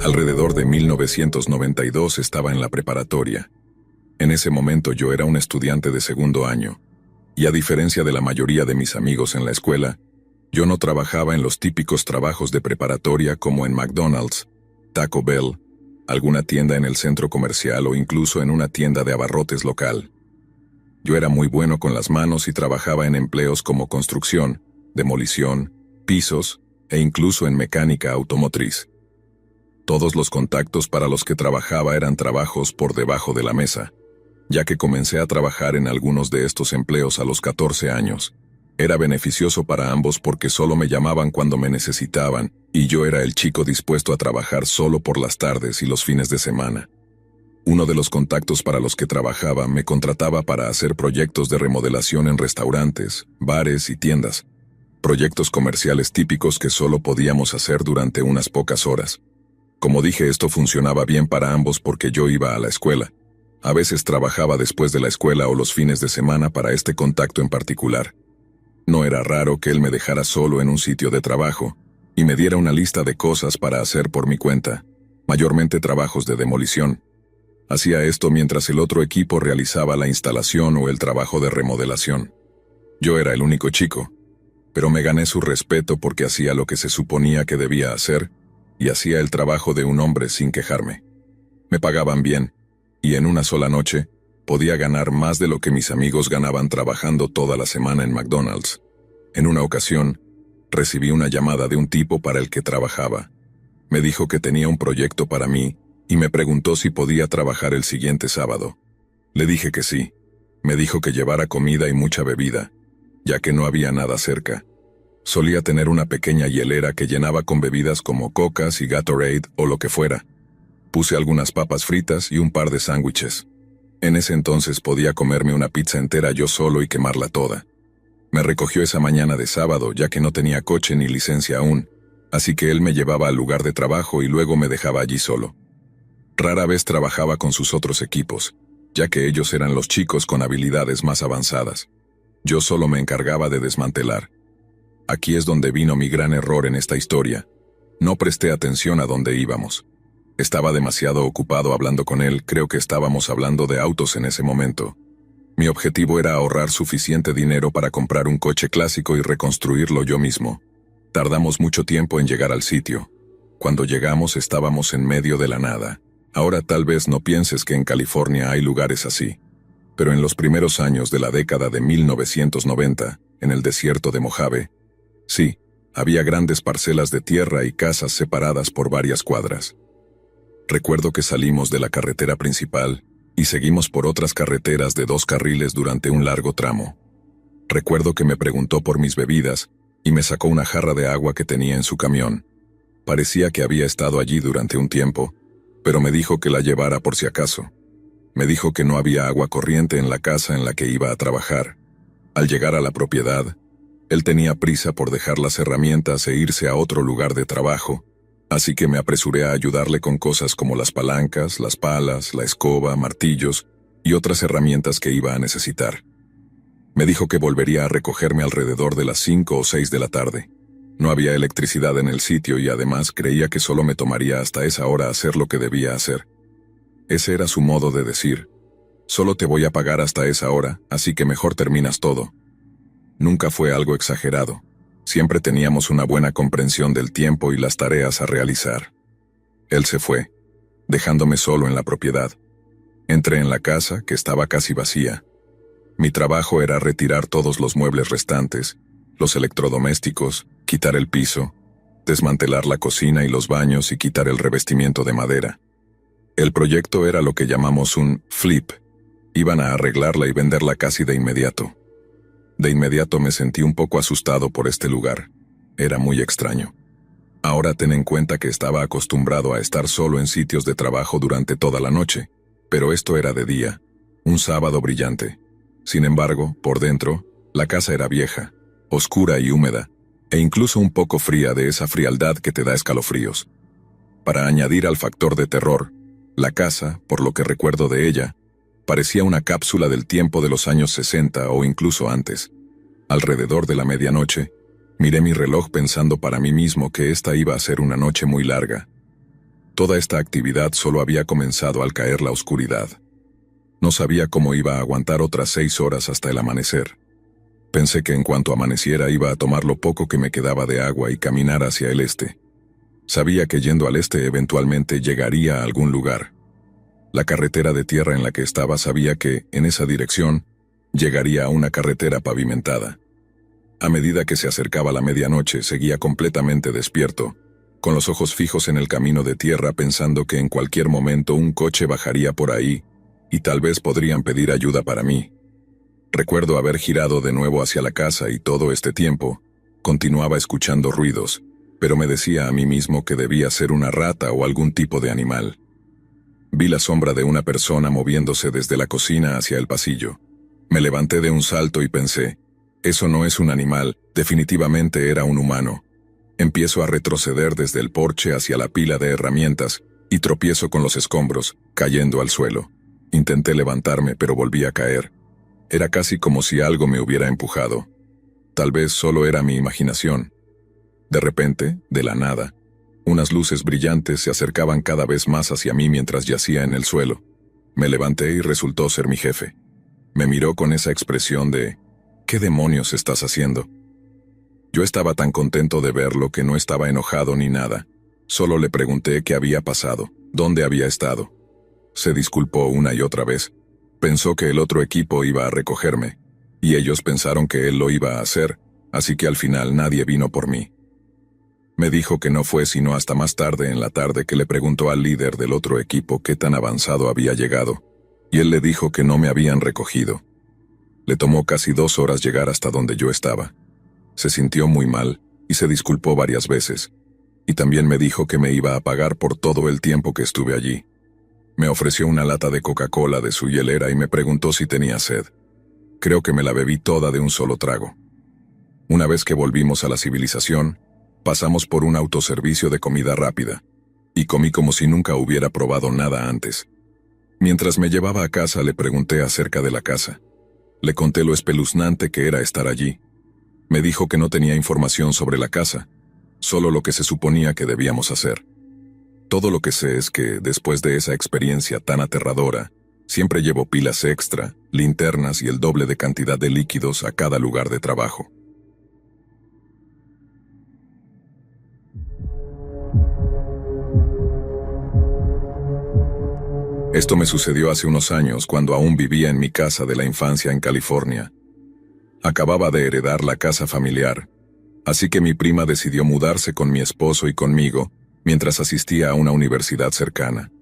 Alrededor de 1992 estaba en la preparatoria. En ese momento yo era un estudiante de segundo año, y a diferencia de la mayoría de mis amigos en la escuela, yo no trabajaba en los típicos trabajos de preparatoria como en McDonald's, Taco Bell, alguna tienda en el centro comercial o incluso en una tienda de abarrotes local. Yo era muy bueno con las manos y trabajaba en empleos como construcción, demolición, pisos e incluso en mecánica automotriz. Todos los contactos para los que trabajaba eran trabajos por debajo de la mesa, ya que comencé a trabajar en algunos de estos empleos a los 14 años. Era beneficioso para ambos porque solo me llamaban cuando me necesitaban, y yo era el chico dispuesto a trabajar solo por las tardes y los fines de semana. Uno de los contactos para los que trabajaba me contrataba para hacer proyectos de remodelación en restaurantes, bares y tiendas. Proyectos comerciales típicos que solo podíamos hacer durante unas pocas horas. Como dije, esto funcionaba bien para ambos porque yo iba a la escuela. A veces trabajaba después de la escuela o los fines de semana para este contacto en particular. No era raro que él me dejara solo en un sitio de trabajo y me diera una lista de cosas para hacer por mi cuenta, mayormente trabajos de demolición. Hacía esto mientras el otro equipo realizaba la instalación o el trabajo de remodelación. Yo era el único chico, pero me gané su respeto porque hacía lo que se suponía que debía hacer y hacía el trabajo de un hombre sin quejarme. Me pagaban bien, y en una sola noche podía ganar más de lo que mis amigos ganaban trabajando toda la semana en McDonald's. En una ocasión, recibí una llamada de un tipo para el que trabajaba. Me dijo que tenía un proyecto para mí y me preguntó si podía trabajar el siguiente sábado. Le dije que sí. Me dijo que llevara comida y mucha bebida, ya que no había nada cerca. Solía tener una pequeña hielera que llenaba con bebidas como cocas y Gatorade o lo que fuera. Puse algunas papas fritas y un par de sándwiches. En ese entonces podía comerme una pizza entera yo solo y quemarla toda. Me recogió esa mañana de sábado ya que no tenía coche ni licencia aún, así que él me llevaba al lugar de trabajo y luego me dejaba allí solo. Rara vez trabajaba con sus otros equipos, ya que ellos eran los chicos con habilidades más avanzadas. Yo solo me encargaba de desmantelar. Aquí es donde vino mi gran error en esta historia. No presté atención a dónde íbamos. Estaba demasiado ocupado hablando con él, creo que estábamos hablando de autos en ese momento. Mi objetivo era ahorrar suficiente dinero para comprar un coche clásico y reconstruirlo yo mismo. Tardamos mucho tiempo en llegar al sitio. Cuando llegamos estábamos en medio de la nada. Ahora tal vez no pienses que en California hay lugares así. Pero en los primeros años de la década de 1990, en el desierto de Mojave, sí, había grandes parcelas de tierra y casas separadas por varias cuadras. Recuerdo que salimos de la carretera principal y seguimos por otras carreteras de 2 carriles durante un largo tramo. Recuerdo que me preguntó por mis bebidas y me sacó una jarra de agua que tenía en su camión. Parecía que había estado allí durante un tiempo, pero me dijo que la llevara por si acaso. Me dijo que no había agua corriente en la casa en la que iba a trabajar. Al llegar a la propiedad, él tenía prisa por dejar las herramientas e irse a otro lugar de trabajo, así que me apresuré a ayudarle con cosas como las palancas, las palas, la escoba, martillos y otras herramientas que iba a necesitar. Me dijo que volvería a recogerme alrededor de las 5 o 6 de la tarde. No había electricidad en el sitio y además creía que solo me tomaría hasta esa hora hacer lo que debía hacer. Ese era su modo de decir: solo te voy a pagar hasta esa hora, así que mejor terminas todo. Nunca fue algo exagerado. Siempre teníamos una buena comprensión del tiempo y las tareas a realizar. Él se fue, dejándome solo en la propiedad. Entré en la casa, que estaba casi vacía. Mi trabajo era retirar todos los muebles restantes, los electrodomésticos, quitar el piso, desmantelar la cocina y los baños y quitar el revestimiento de madera. El proyecto era lo que llamamos un flip. Iban a arreglarla y venderla casi de inmediato. De inmediato me sentí un poco asustado por este lugar. Era muy extraño. Ahora ten en cuenta que estaba acostumbrado a estar solo en sitios de trabajo durante toda la noche, pero esto era de día, un sábado brillante. Sin embargo, por dentro, la casa era vieja, oscura y húmeda, e incluso un poco fría, de esa frialdad que te da escalofríos. Para añadir al factor de terror, la casa, por lo que recuerdo de ella, parecía una cápsula del tiempo de los años 60 o incluso antes. Alrededor de la medianoche, miré mi reloj pensando para mí mismo que esta iba a ser una noche muy larga. Toda esta actividad solo había comenzado al caer la oscuridad. No sabía cómo iba a aguantar otras 6 horas hasta el amanecer. Pensé que en cuanto amaneciera iba a tomar lo poco que me quedaba de agua y caminar hacia el este. Sabía que yendo al este eventualmente llegaría a algún lugar. La carretera de tierra en la que estaba sabía que, en esa dirección, llegaría a una carretera pavimentada. A medida que se acercaba la medianoche, seguía completamente despierto, con los ojos fijos en el camino de tierra pensando que en cualquier momento un coche bajaría por ahí, y tal vez podrían pedir ayuda para mí. Recuerdo haber girado de nuevo hacia la casa y todo este tiempo, continuaba escuchando ruidos, pero me decía a mí mismo que debía ser una rata o algún tipo de animal. Vi la sombra de una persona moviéndose desde la cocina hacia el pasillo. Me levanté de un salto y pensé, eso no es un animal, definitivamente era un humano. Empiezo a retroceder desde el porche hacia la pila de herramientas y tropiezo con los escombros, cayendo al suelo. Intenté levantarme, pero volví a caer. Era casi como si algo me hubiera empujado. Tal vez solo era mi imaginación. De repente, de la nada, unas luces brillantes se acercaban cada vez más hacia mí mientras yacía en el suelo. Me levanté y resultó ser mi jefe. Me miró con esa expresión de, ¿qué demonios estás haciendo? Yo estaba tan contento de verlo que no estaba enojado ni nada. Solo le pregunté qué había pasado, dónde había estado. Se disculpó una y otra vez. Pensó que el otro equipo iba a recogerme, y ellos pensaron que él lo iba a hacer, así que al final nadie vino por mí. Me dijo que no fue sino hasta más tarde en la tarde que le preguntó al líder del otro equipo qué tan avanzado había llegado, y él le dijo que no me habían recogido. Le tomó casi 2 horas llegar hasta donde yo estaba. Se sintió muy mal, y se disculpó varias veces, y también me dijo que me iba a pagar por todo el tiempo que estuve allí. Me ofreció una lata de Coca-Cola de su hielera y me preguntó si tenía sed. Creo que me la bebí toda de un solo trago. Una vez que volvimos a la civilización, pasamos por un autoservicio de comida rápida, y comí como si nunca hubiera probado nada antes. Mientras me llevaba a casa le pregunté acerca de la casa. Le conté lo espeluznante que era estar allí. Me dijo que no tenía información sobre la casa, solo lo que se suponía que debíamos hacer. Todo lo que sé es que, después de esa experiencia tan aterradora, siempre llevo pilas extra, linternas y el doble de cantidad de líquidos a cada lugar de trabajo. Esto me sucedió hace unos años cuando aún vivía en mi casa de la infancia en California. Acababa de heredar la casa familiar, así que mi prima decidió mudarse con mi esposo y conmigo mientras asistía a una universidad cercana.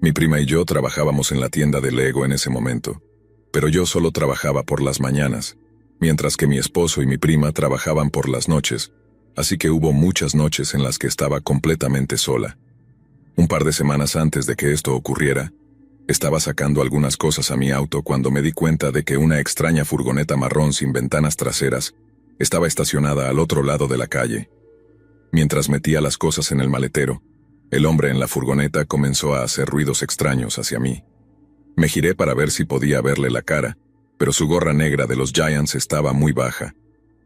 Mi prima y yo trabajábamos en la tienda de Lego en ese momento, pero yo solo trabajaba por las mañanas, mientras que mi esposo y mi prima trabajaban por las noches, así que hubo muchas noches en las que estaba completamente sola. Un par de semanas antes de que esto ocurriera, estaba sacando algunas cosas a mi auto cuando me di cuenta de que una extraña furgoneta marrón sin ventanas traseras estaba estacionada al otro lado de la calle. Mientras metía las cosas en el maletero, el hombre en la furgoneta comenzó a hacer ruidos extraños hacia mí. Me giré para ver si podía verle la cara, pero su gorra negra de los Giants estaba muy baja.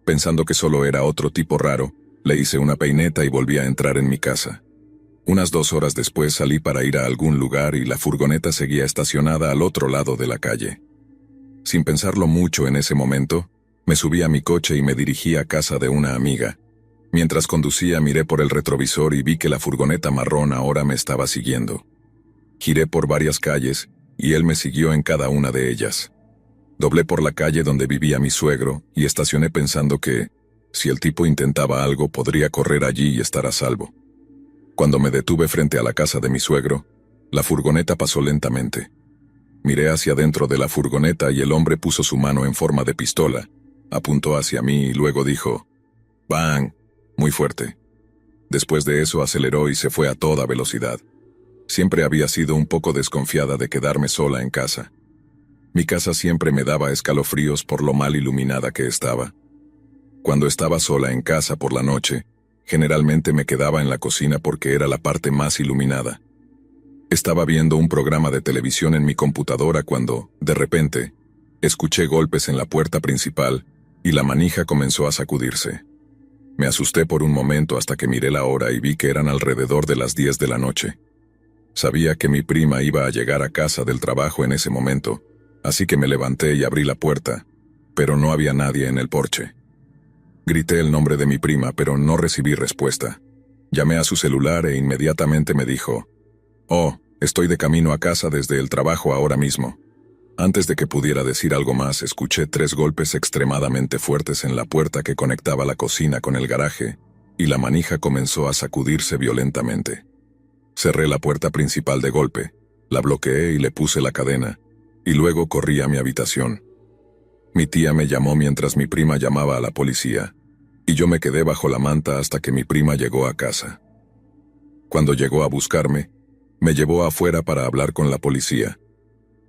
Pensando que solo era otro tipo raro, le hice una peineta y volví a entrar en mi casa. Unas 2 horas después salí para ir a algún lugar y la furgoneta seguía estacionada al otro lado de la calle. Sin pensarlo mucho en ese momento, me subí a mi coche y me dirigí a casa de una amiga. Mientras conducía miré por el retrovisor y vi que la furgoneta marrón ahora me estaba siguiendo. Giré por varias calles y él me siguió en cada una de ellas. Doblé por la calle donde vivía mi suegro y estacioné pensando que, si el tipo intentaba algo, podría correr allí y estar a salvo. Cuando me detuve frente a la casa de mi suegro, la furgoneta pasó lentamente. Miré hacia dentro de la furgoneta y el hombre puso su mano en forma de pistola, apuntó hacia mí y luego dijo, ¡bang!, muy fuerte. Después de eso aceleró y se fue a toda velocidad. Siempre había sido un poco desconfiada de quedarme sola en casa. Mi casa siempre me daba escalofríos por lo mal iluminada que estaba. Cuando estaba sola en casa por la noche, generalmente me quedaba en la cocina porque era la parte más iluminada. Estaba viendo un programa de televisión en mi computadora cuando, de repente, escuché golpes en la puerta principal y la manija comenzó a sacudirse. Me asusté por un momento hasta que miré la hora y vi que eran alrededor de las 10 de la noche. Sabía que mi prima iba a llegar a casa del trabajo en ese momento, así que me levanté y abrí la puerta, pero no había nadie en el porche. Grité el nombre de mi prima, pero no recibí respuesta. Llamé a su celular e inmediatamente me dijo: «Oh, estoy de camino a casa desde el trabajo ahora mismo». Antes de que pudiera decir algo más, escuché 3 golpes extremadamente fuertes en la puerta que conectaba la cocina con el garaje, y la manija comenzó a sacudirse violentamente. Cerré la puerta principal de golpe, la bloqueé y le puse la cadena, y luego corrí a mi habitación. Mi tía me llamó mientras mi prima llamaba a la policía, y yo me quedé bajo la manta hasta que mi prima llegó a casa. Cuando llegó a buscarme, me llevó afuera para hablar con la policía.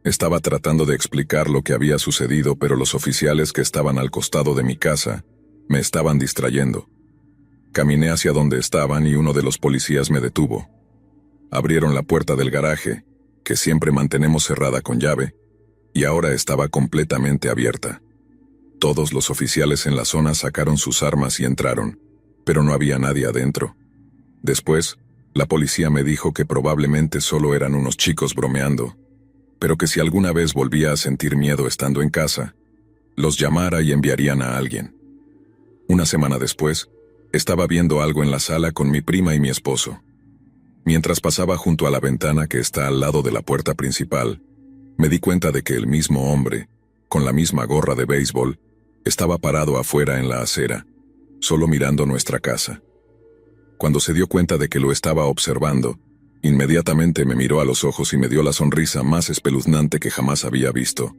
Estaba tratando de explicar lo que había sucedido, pero los oficiales que estaban al costado de mi casa me estaban distrayendo. Caminé hacia donde estaban y uno de los policías me detuvo. Abrieron la puerta del garaje, que siempre mantenemos cerrada con llave, y ahora estaba completamente abierta. Todos los oficiales en la zona sacaron sus armas y entraron, pero no había nadie adentro. Después, la policía me dijo que probablemente solo eran unos chicos bromeando, pero que si alguna vez volvía a sentir miedo estando en casa, los llamara y enviarían a alguien. Una semana después, estaba viendo algo en la sala con mi prima y mi esposo. Mientras pasaba junto a la ventana que está al lado de la puerta principal, me di cuenta de que el mismo hombre, con la misma gorra de béisbol, estaba parado afuera en la acera, solo mirando nuestra casa. Cuando se dio cuenta de que lo estaba observando, inmediatamente me miró a los ojos y me dio la sonrisa más espeluznante que jamás había visto.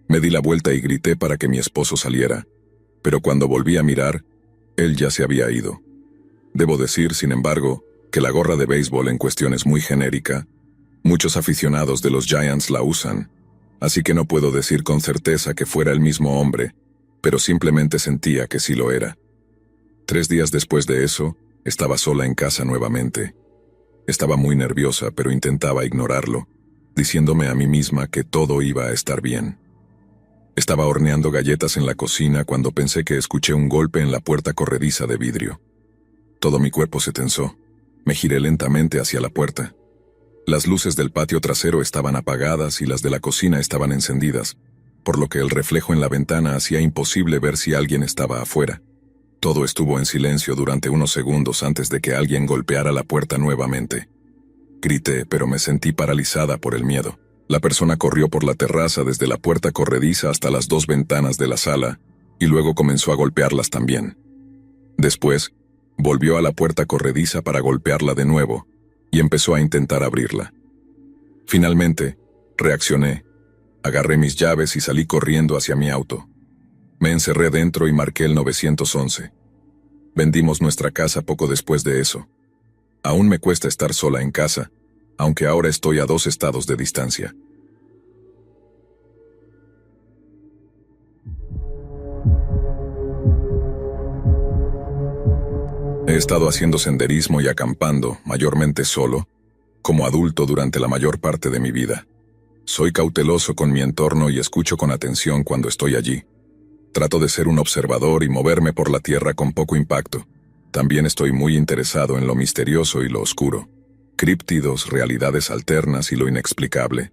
Me di la vuelta y grité para que mi esposo saliera, pero cuando volví a mirar, él ya se había ido. Debo decir, sin embargo, que la gorra de béisbol en cuestión es muy genérica. Muchos aficionados de los Giants la usan, así que no puedo decir con certeza que fuera el mismo hombre, pero simplemente sentía que sí lo era. 3 días después de eso, estaba sola en casa nuevamente. Estaba muy nerviosa, pero intentaba ignorarlo, diciéndome a mí misma que todo iba a estar bien. Estaba horneando galletas en la cocina cuando pensé que escuché un golpe en la puerta corrediza de vidrio. Todo mi cuerpo se tensó. Me giré lentamente hacia la puerta. Las luces del patio trasero estaban apagadas y las de la cocina estaban encendidas, por lo que el reflejo en la ventana hacía imposible ver si alguien estaba afuera. Todo estuvo en silencio durante unos segundos antes de que alguien golpeara la puerta nuevamente. Grité, pero me sentí paralizada por el miedo. La persona corrió por la terraza desde la puerta corrediza hasta las 2 ventanas de la sala, y luego comenzó a golpearlas también. Después, volvió a la puerta corrediza para golpearla de nuevo, y empezó a intentar abrirla. Finalmente, reaccioné, agarré mis llaves y salí corriendo hacia mi auto. Me encerré dentro y marqué el 911. Vendimos nuestra casa poco después de eso. Aún me cuesta estar sola en casa, aunque ahora estoy a 2 estados de distancia. He estado haciendo senderismo y acampando, mayormente solo, como adulto durante la mayor parte de mi vida. Soy cauteloso con mi entorno y escucho con atención cuando estoy allí. Trato de ser un observador y moverme por la tierra con poco impacto. También estoy muy interesado en lo misterioso y lo oscuro. Críptidos, realidades alternas y lo inexplicable.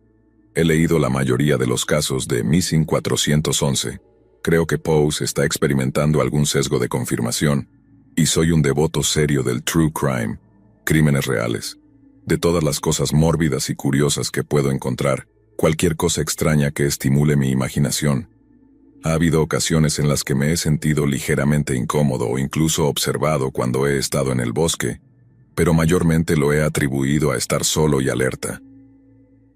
He leído la mayoría de los casos de Missing 411. Creo que Pose está experimentando algún sesgo de confirmación, y soy un devoto serio del true crime, crímenes reales. De todas las cosas mórbidas y curiosas que puedo encontrar, cualquier cosa extraña que estimule mi imaginación. Ha habido ocasiones en las que me he sentido ligeramente incómodo o incluso observado cuando he estado en el bosque, pero mayormente lo he atribuido a estar solo y alerta.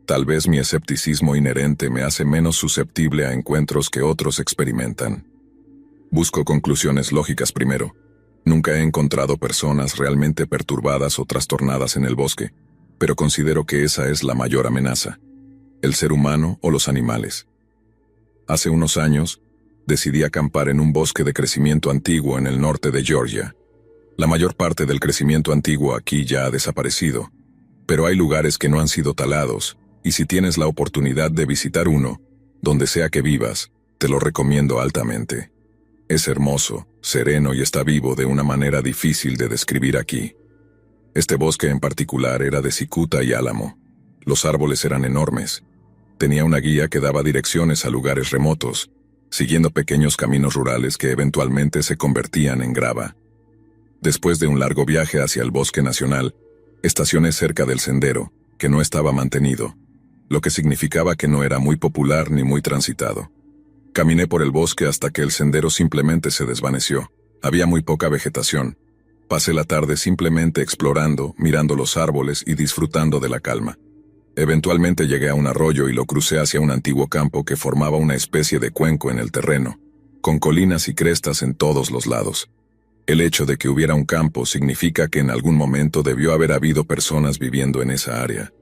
Tal vez mi escepticismo inherente me hace menos susceptible a encuentros que otros experimentan. Busco conclusiones lógicas primero. Nunca he encontrado personas realmente perturbadas o trastornadas en el bosque, pero considero que esa es la mayor amenaza: el ser humano o los animales. Hace unos años, decidí acampar en un bosque de crecimiento antiguo en el norte de Georgia. La mayor parte del crecimiento antiguo aquí ya ha desaparecido, pero hay lugares que no han sido talados, y si tienes la oportunidad de visitar uno, donde sea que vivas, te lo recomiendo altamente. Es hermoso, sereno y está vivo de una manera difícil de describir aquí. Este bosque en particular era de cicuta y álamo. Los árboles eran enormes. Tenía una guía que daba direcciones a lugares remotos, siguiendo pequeños caminos rurales que eventualmente se convertían en grava. Después de un largo viaje hacia el bosque nacional, estacioné cerca del sendero, que no estaba mantenido, lo que significaba que no era muy popular ni muy transitado. Caminé por el bosque hasta que el sendero simplemente se desvaneció. Había muy poca vegetación. Pasé la tarde simplemente explorando, mirando los árboles y disfrutando de la calma. Eventualmente llegué a un arroyo y lo crucé hacia un antiguo campo que formaba una especie de cuenco en el terreno, con colinas y crestas en todos los lados. El hecho de que hubiera un campo significa que en algún momento debió haber habido personas viviendo en esa área,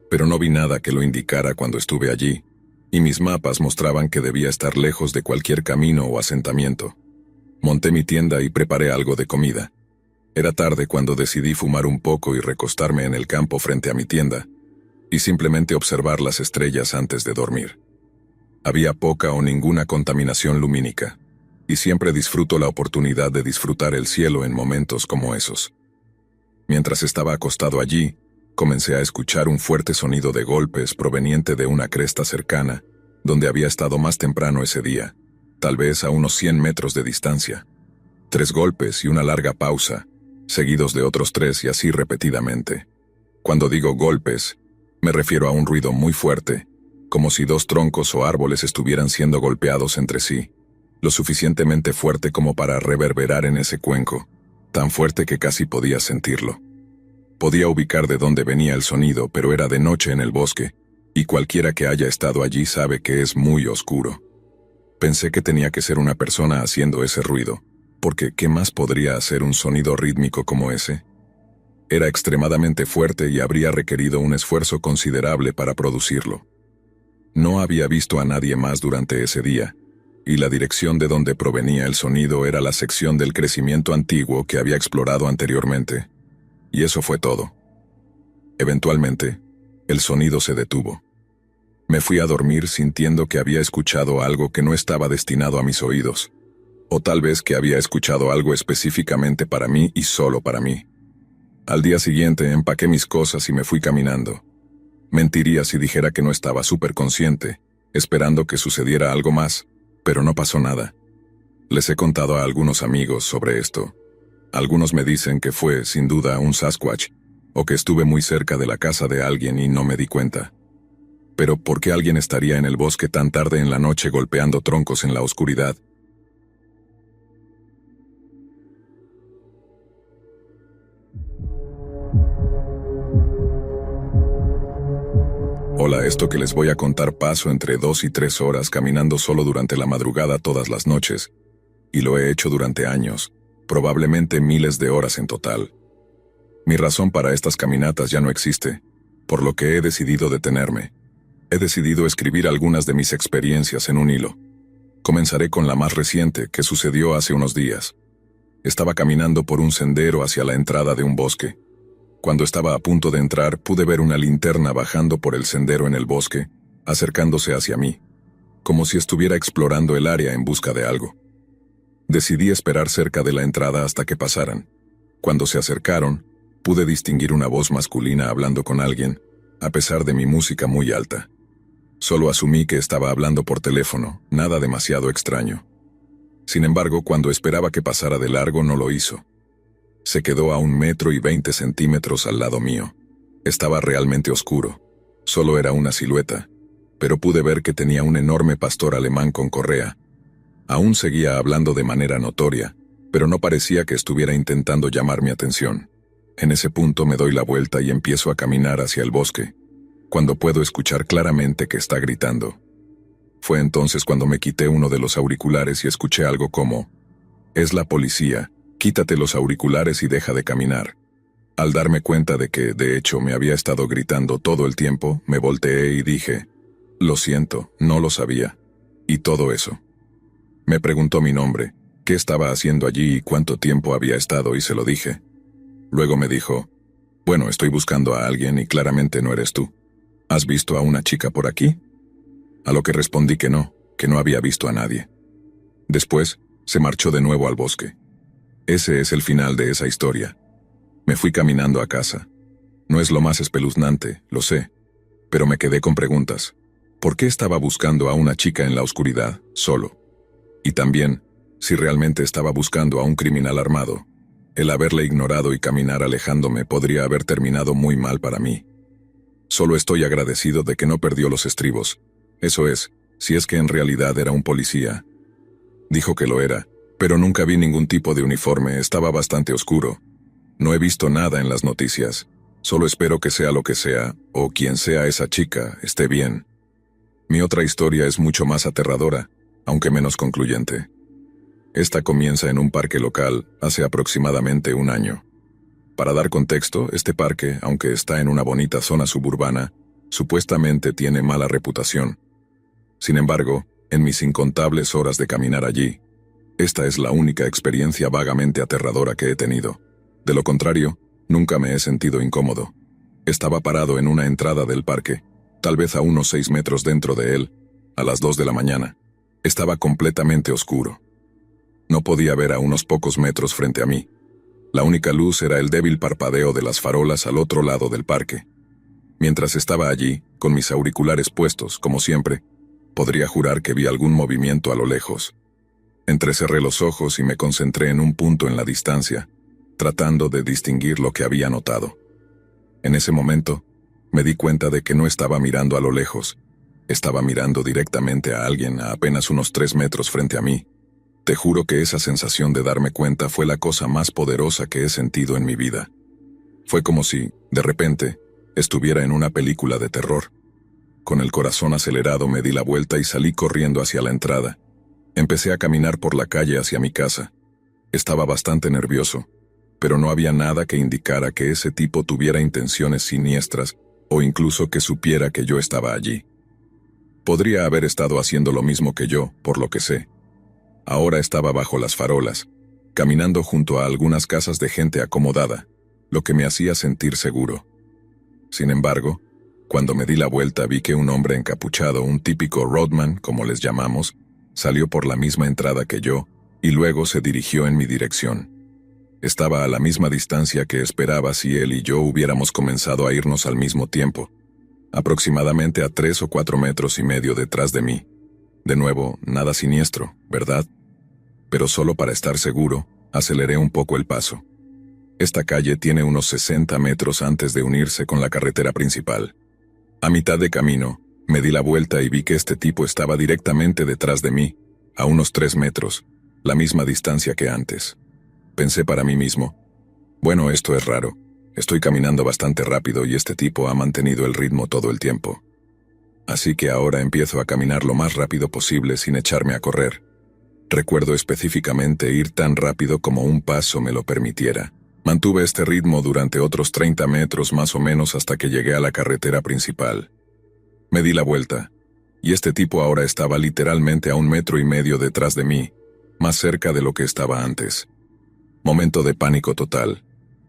pero no vi nada que lo indicara cuando estuve allí, y mis mapas mostraban que debía estar lejos de cualquier camino o asentamiento. Monté mi tienda y preparé algo de comida. Era tarde cuando decidí fumar un poco y recostarme en el campo frente a mi tienda, y simplemente observar las estrellas antes de dormir. Había poca o ninguna contaminación lumínica, y siempre disfruto la oportunidad de disfrutar el cielo en momentos como esos. Mientras estaba acostado allí, comencé a escuchar un fuerte sonido de golpes proveniente de una cresta cercana, donde había estado más temprano ese día, tal vez a unos 100 metros de distancia. 3 golpes y una larga pausa, seguidos de otros 3 y así repetidamente. Cuando digo golpes, me refiero a un ruido muy fuerte, como si 2 troncos o árboles estuvieran siendo golpeados entre sí, lo suficientemente fuerte como para reverberar en ese cuenco, tan fuerte que casi podía sentirlo. Podía ubicar de dónde venía el sonido, pero era de noche en el bosque, y cualquiera que haya estado allí sabe que es muy oscuro. Pensé que tenía que ser una persona haciendo ese ruido, porque ¿qué más podría hacer un sonido rítmico como ese? Era extremadamente fuerte y habría requerido un esfuerzo considerable para producirlo. No había visto a nadie más durante ese día, y la dirección de donde provenía el sonido era la sección del crecimiento antiguo que había explorado anteriormente. Y eso fue todo. Eventualmente, el sonido se detuvo. Me fui a dormir sintiendo que había escuchado algo que no estaba destinado a mis oídos, o tal vez que había escuchado algo específicamente para mí y solo para mí. Al día siguiente empaqué mis cosas y me fui caminando. Mentiría si dijera que no estaba súper consciente, esperando que sucediera algo más, pero no pasó nada. Les he contado a algunos amigos sobre esto. Algunos me dicen que fue, sin duda, un Sasquatch, o que estuve muy cerca de la casa de alguien y no me di cuenta. Pero ¿por qué alguien estaría en el bosque tan tarde en la noche golpeando troncos en la oscuridad? Hola, esto que les voy a contar paso entre 2 y 3 horas caminando solo durante la madrugada todas las noches, y lo he hecho durante años, probablemente miles de horas en total. Mi razón para estas caminatas ya no existe, por lo que he decidido detenerme. He decidido escribir algunas de mis experiencias en un hilo. Comenzaré con la más reciente, que sucedió hace unos días. Estaba caminando por un sendero hacia la entrada de un bosque. Cuando estaba a punto de entrar, pude ver una linterna bajando por el sendero en el bosque, acercándose hacia mí, como si estuviera explorando el área en busca de algo. Decidí esperar cerca de la entrada hasta que pasaran. Cuando se acercaron, pude distinguir una voz masculina hablando con alguien, a pesar de mi música muy alta. Solo asumí que estaba hablando por teléfono, nada demasiado extraño. Sin embargo, cuando esperaba que pasara de largo, no lo hizo. Se quedó a 1,20 m al lado mío. Estaba realmente oscuro. Solo era una silueta, pero pude ver que tenía un enorme pastor alemán con correa. Aún seguía hablando de manera notoria, pero no parecía que estuviera intentando llamar mi atención. En ese punto me doy la vuelta y empiezo a caminar hacia el bosque, cuando puedo escuchar claramente que está gritando. Fue entonces cuando me quité uno de los auriculares y escuché algo como: «Es la policía, quítate los auriculares y deja de caminar». Al darme cuenta de que, de hecho, me había estado gritando todo el tiempo, me volteé y dije: «Lo siento, no lo sabía». Y todo eso. Me preguntó mi nombre, qué estaba haciendo allí y cuánto tiempo había estado, y se lo dije. Luego me dijo: «Bueno, estoy buscando a alguien y claramente no eres tú. ¿Has visto a una chica por aquí?». A lo que respondí que no había visto a nadie. Después, Se marchó de nuevo al bosque. Ese es el final de esa historia. Me fui caminando a casa. No es lo más espeluznante, lo sé, pero me quedé con preguntas. ¿Por qué estaba buscando a una chica en la oscuridad, solo? Y también, si realmente estaba buscando a un criminal armado, el haberle ignorado y caminar alejándome podría haber terminado muy mal para mí. Solo estoy agradecido de que no perdió los estribos. Eso es, si es que en realidad era un policía. Dijo que lo era, pero nunca vi ningún tipo de uniforme, estaba bastante oscuro. No he visto nada en las noticias. Solo espero que sea lo que sea, o quien sea esa chica, esté bien. Mi otra historia es mucho más aterradora, aunque menos concluyente. Esta comienza en un parque local, hace aproximadamente un año. Para dar contexto, este parque, aunque está en una bonita zona suburbana, supuestamente tiene mala reputación. Sin embargo, en mis incontables horas de caminar allí, esta es la única experiencia vagamente aterradora que he tenido. De lo contrario, nunca me he sentido incómodo. Estaba parado en una entrada del parque, tal vez a unos 6 metros dentro de él, a las 2 de la mañana. Estaba completamente oscuro. No podía ver a unos pocos metros frente a mí. La única luz era el débil parpadeo de las farolas al otro lado del parque. Mientras estaba allí, con mis auriculares puestos, como siempre, podría jurar que vi algún movimiento a lo lejos. Entrecerré los ojos y me concentré en un punto en la distancia, tratando de distinguir lo que había notado. En ese momento, me di cuenta de que no estaba mirando a lo lejos. Estaba mirando directamente a alguien a apenas unos 3 metros frente a mí. Te juro que esa sensación de darme cuenta fue la cosa más poderosa que he sentido en mi vida. Fue como si, de repente, estuviera en una película de terror. Con el corazón acelerado me di la vuelta y salí corriendo hacia la entrada. Empecé a caminar por la calle hacia mi casa. Estaba bastante nervioso, pero no había nada que indicara que ese tipo tuviera intenciones siniestras o incluso que supiera que yo estaba allí. Podría haber estado haciendo lo mismo que yo, por lo que sé. Ahora estaba bajo las farolas, caminando junto a algunas casas de gente acomodada, lo que me hacía sentir seguro. Sin embargo, cuando me di la vuelta vi que un hombre encapuchado, un típico roadman, como les llamamos, salió por la misma entrada que yo, y luego se dirigió en mi dirección. Estaba a la misma distancia que esperaba si él y yo hubiéramos comenzado a irnos al mismo tiempo, aproximadamente a 3 o 4 metros y medio detrás de mí. De nuevo, nada siniestro, ¿verdad? Pero solo para estar seguro, aceleré un poco el paso. Esta calle tiene unos 60 metros antes de unirse con la carretera principal. A mitad de camino, me di la vuelta y vi que este tipo estaba directamente detrás de mí, a unos 3 metros, la misma distancia que antes. Pensé para mí mismo, bueno, esto es raro, estoy caminando bastante rápido y este tipo ha mantenido el ritmo todo el tiempo. Así que ahora empiezo a caminar lo más rápido posible sin echarme a correr. Recuerdo específicamente ir tan rápido como un paso me lo permitiera. Mantuve este ritmo durante otros 30 metros más o menos hasta que llegué a la carretera principal. Me di la vuelta, y este tipo ahora estaba literalmente a 1,5 metros detrás de mí, más cerca de lo que estaba antes. Momento de pánico total.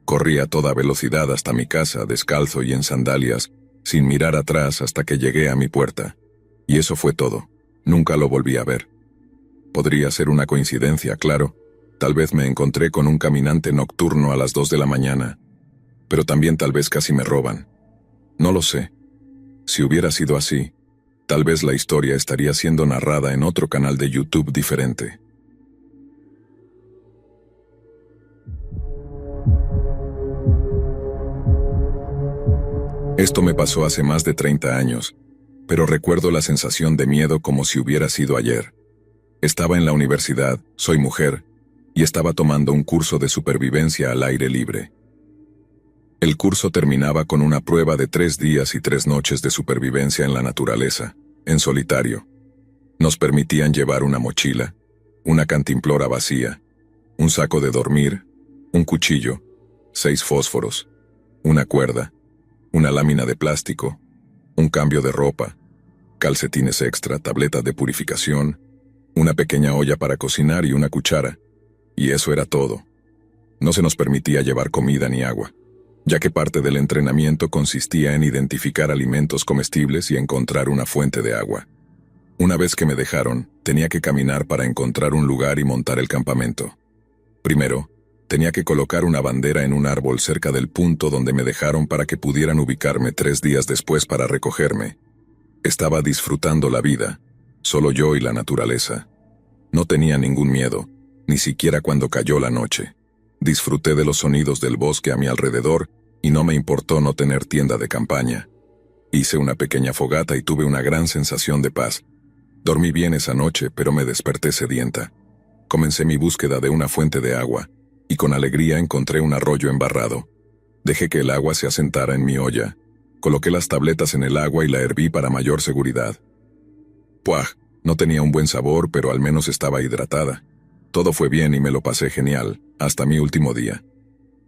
Corrí a toda velocidad hasta mi casa, descalzo y en sandalias, sin mirar atrás hasta que llegué a mi puerta. Y eso fue todo. Nunca lo volví a ver. Podría ser una coincidencia, claro. Tal vez me encontré con un caminante nocturno a las 2 de la mañana. Pero también tal vez casi me roban. No lo sé. Si hubiera sido así, tal vez la historia estaría siendo narrada en otro canal de YouTube diferente. Esto me pasó hace más de 30 años, pero recuerdo la sensación de miedo como si hubiera sido ayer. Estaba en la universidad, soy mujer, y estaba tomando un curso de supervivencia al aire libre. El curso terminaba con una prueba de 3 días y 3 noches de supervivencia en la naturaleza, en solitario. Nos permitían llevar una mochila, una cantimplora vacía, un saco de dormir, un cuchillo, 6 fósforos, una cuerda, una lámina de plástico, un cambio de ropa, calcetines extra, tabletas de purificación, una pequeña olla para cocinar y una cuchara. Y eso era todo. No se nos permitía llevar comida ni agua, ya que parte del entrenamiento consistía en identificar alimentos comestibles y encontrar una fuente de agua. Una vez que me dejaron, tenía que caminar para encontrar un lugar y montar el campamento. Primero, tenía que colocar una bandera en un árbol cerca del punto donde me dejaron para que pudieran ubicarme 3 días después para recogerme. Estaba disfrutando la vida, solo yo y la naturaleza. No tenía ningún miedo, ni siquiera cuando cayó la noche. Disfruté de los sonidos del bosque a mi alrededor y no me importó no tener tienda de campaña. Hice una pequeña fogata y tuve una gran sensación de paz. Dormí bien esa noche, pero me desperté sedienta. Comencé mi búsqueda de una fuente de agua, y con alegría encontré un arroyo embarrado. Dejé que el agua se asentara en mi olla. Coloqué las tabletas en el agua y la herví para mayor seguridad. ¡Puaj! No tenía un buen sabor, pero al menos estaba hidratada. Todo fue bien y me lo pasé genial, hasta mi último día.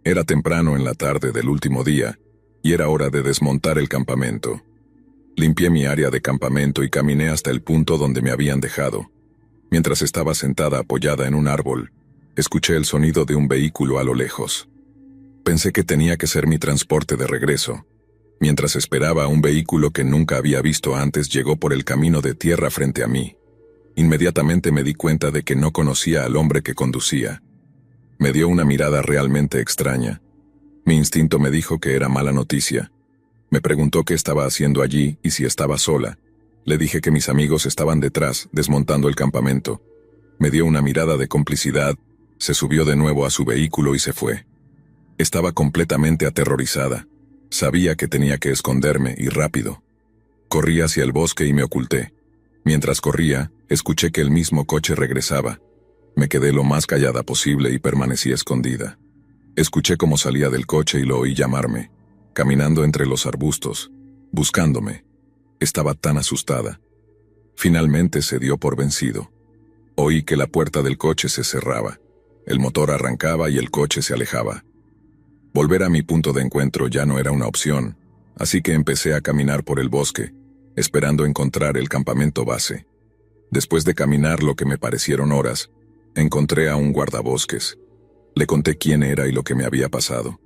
Era temprano en la tarde del último día, y era hora de desmontar el campamento. Limpié mi área de campamento y caminé hasta el punto donde me habían dejado. Mientras estaba sentada apoyada en un árbol, escuché el sonido de un vehículo a lo lejos. Pensé que tenía que ser mi transporte de regreso. Mientras esperaba, un vehículo que nunca había visto antes llegó por el camino de tierra frente a mí. Inmediatamente me di cuenta de que no conocía al hombre que conducía. Me dio una mirada realmente extraña. Mi instinto me dijo que era mala noticia. Me preguntó qué estaba haciendo allí y si estaba sola. Le dije que mis amigos estaban detrás, desmontando el campamento. Me dio una mirada de complicidad, se subió de nuevo a su vehículo y se fue. Estaba completamente aterrorizada. Sabía que tenía que esconderme, y rápido. Corrí hacia el bosque y me oculté. Mientras corría, escuché que el mismo coche regresaba. Me quedé lo más callada posible y permanecí escondida. Escuché cómo salía del coche y lo oí llamarme, caminando entre los arbustos, buscándome. Estaba tan asustada. Finalmente se dio por vencido. Oí que la puerta del coche se cerraba. El motor arrancaba y el coche se alejaba. Volver a mi punto de encuentro ya no era una opción, así que empecé a caminar por el bosque, esperando encontrar el campamento base. Después de caminar lo que me parecieron horas, encontré a un guardabosques. Le conté quién era y lo que me había pasado.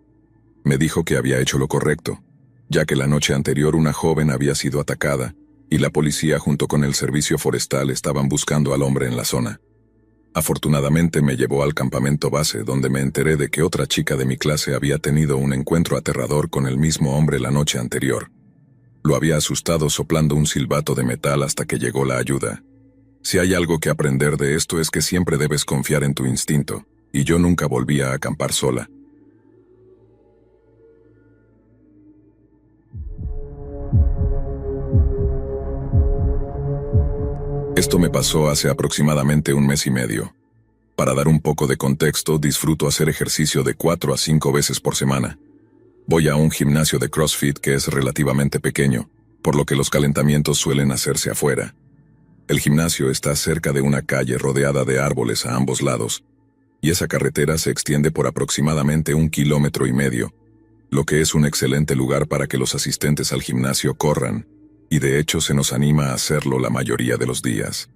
Me dijo que había hecho lo correcto, ya que la noche anterior una joven había sido atacada, y la policía junto con el servicio forestal estaban buscando al hombre en la zona. Afortunadamente me llevó al campamento base, donde me enteré de que otra chica de mi clase había tenido un encuentro aterrador con el mismo hombre la noche anterior. Lo había asustado soplando un silbato de metal hasta que llegó la ayuda. Si hay algo que aprender de esto es que siempre debes confiar en tu instinto, y yo nunca volví a acampar sola. Esto me pasó hace aproximadamente 1 mes y medio. Para dar un poco de contexto, disfruto hacer ejercicio de 4 a 5 veces por semana. Voy a un gimnasio de CrossFit que es relativamente pequeño, por lo que los calentamientos suelen hacerse afuera. El gimnasio está cerca de una calle rodeada de árboles a ambos lados, y esa carretera se extiende por aproximadamente 1,5 kilómetros, lo que es un excelente lugar para que los asistentes al gimnasio corran, y de hecho se nos anima a hacerlo la mayoría de los días.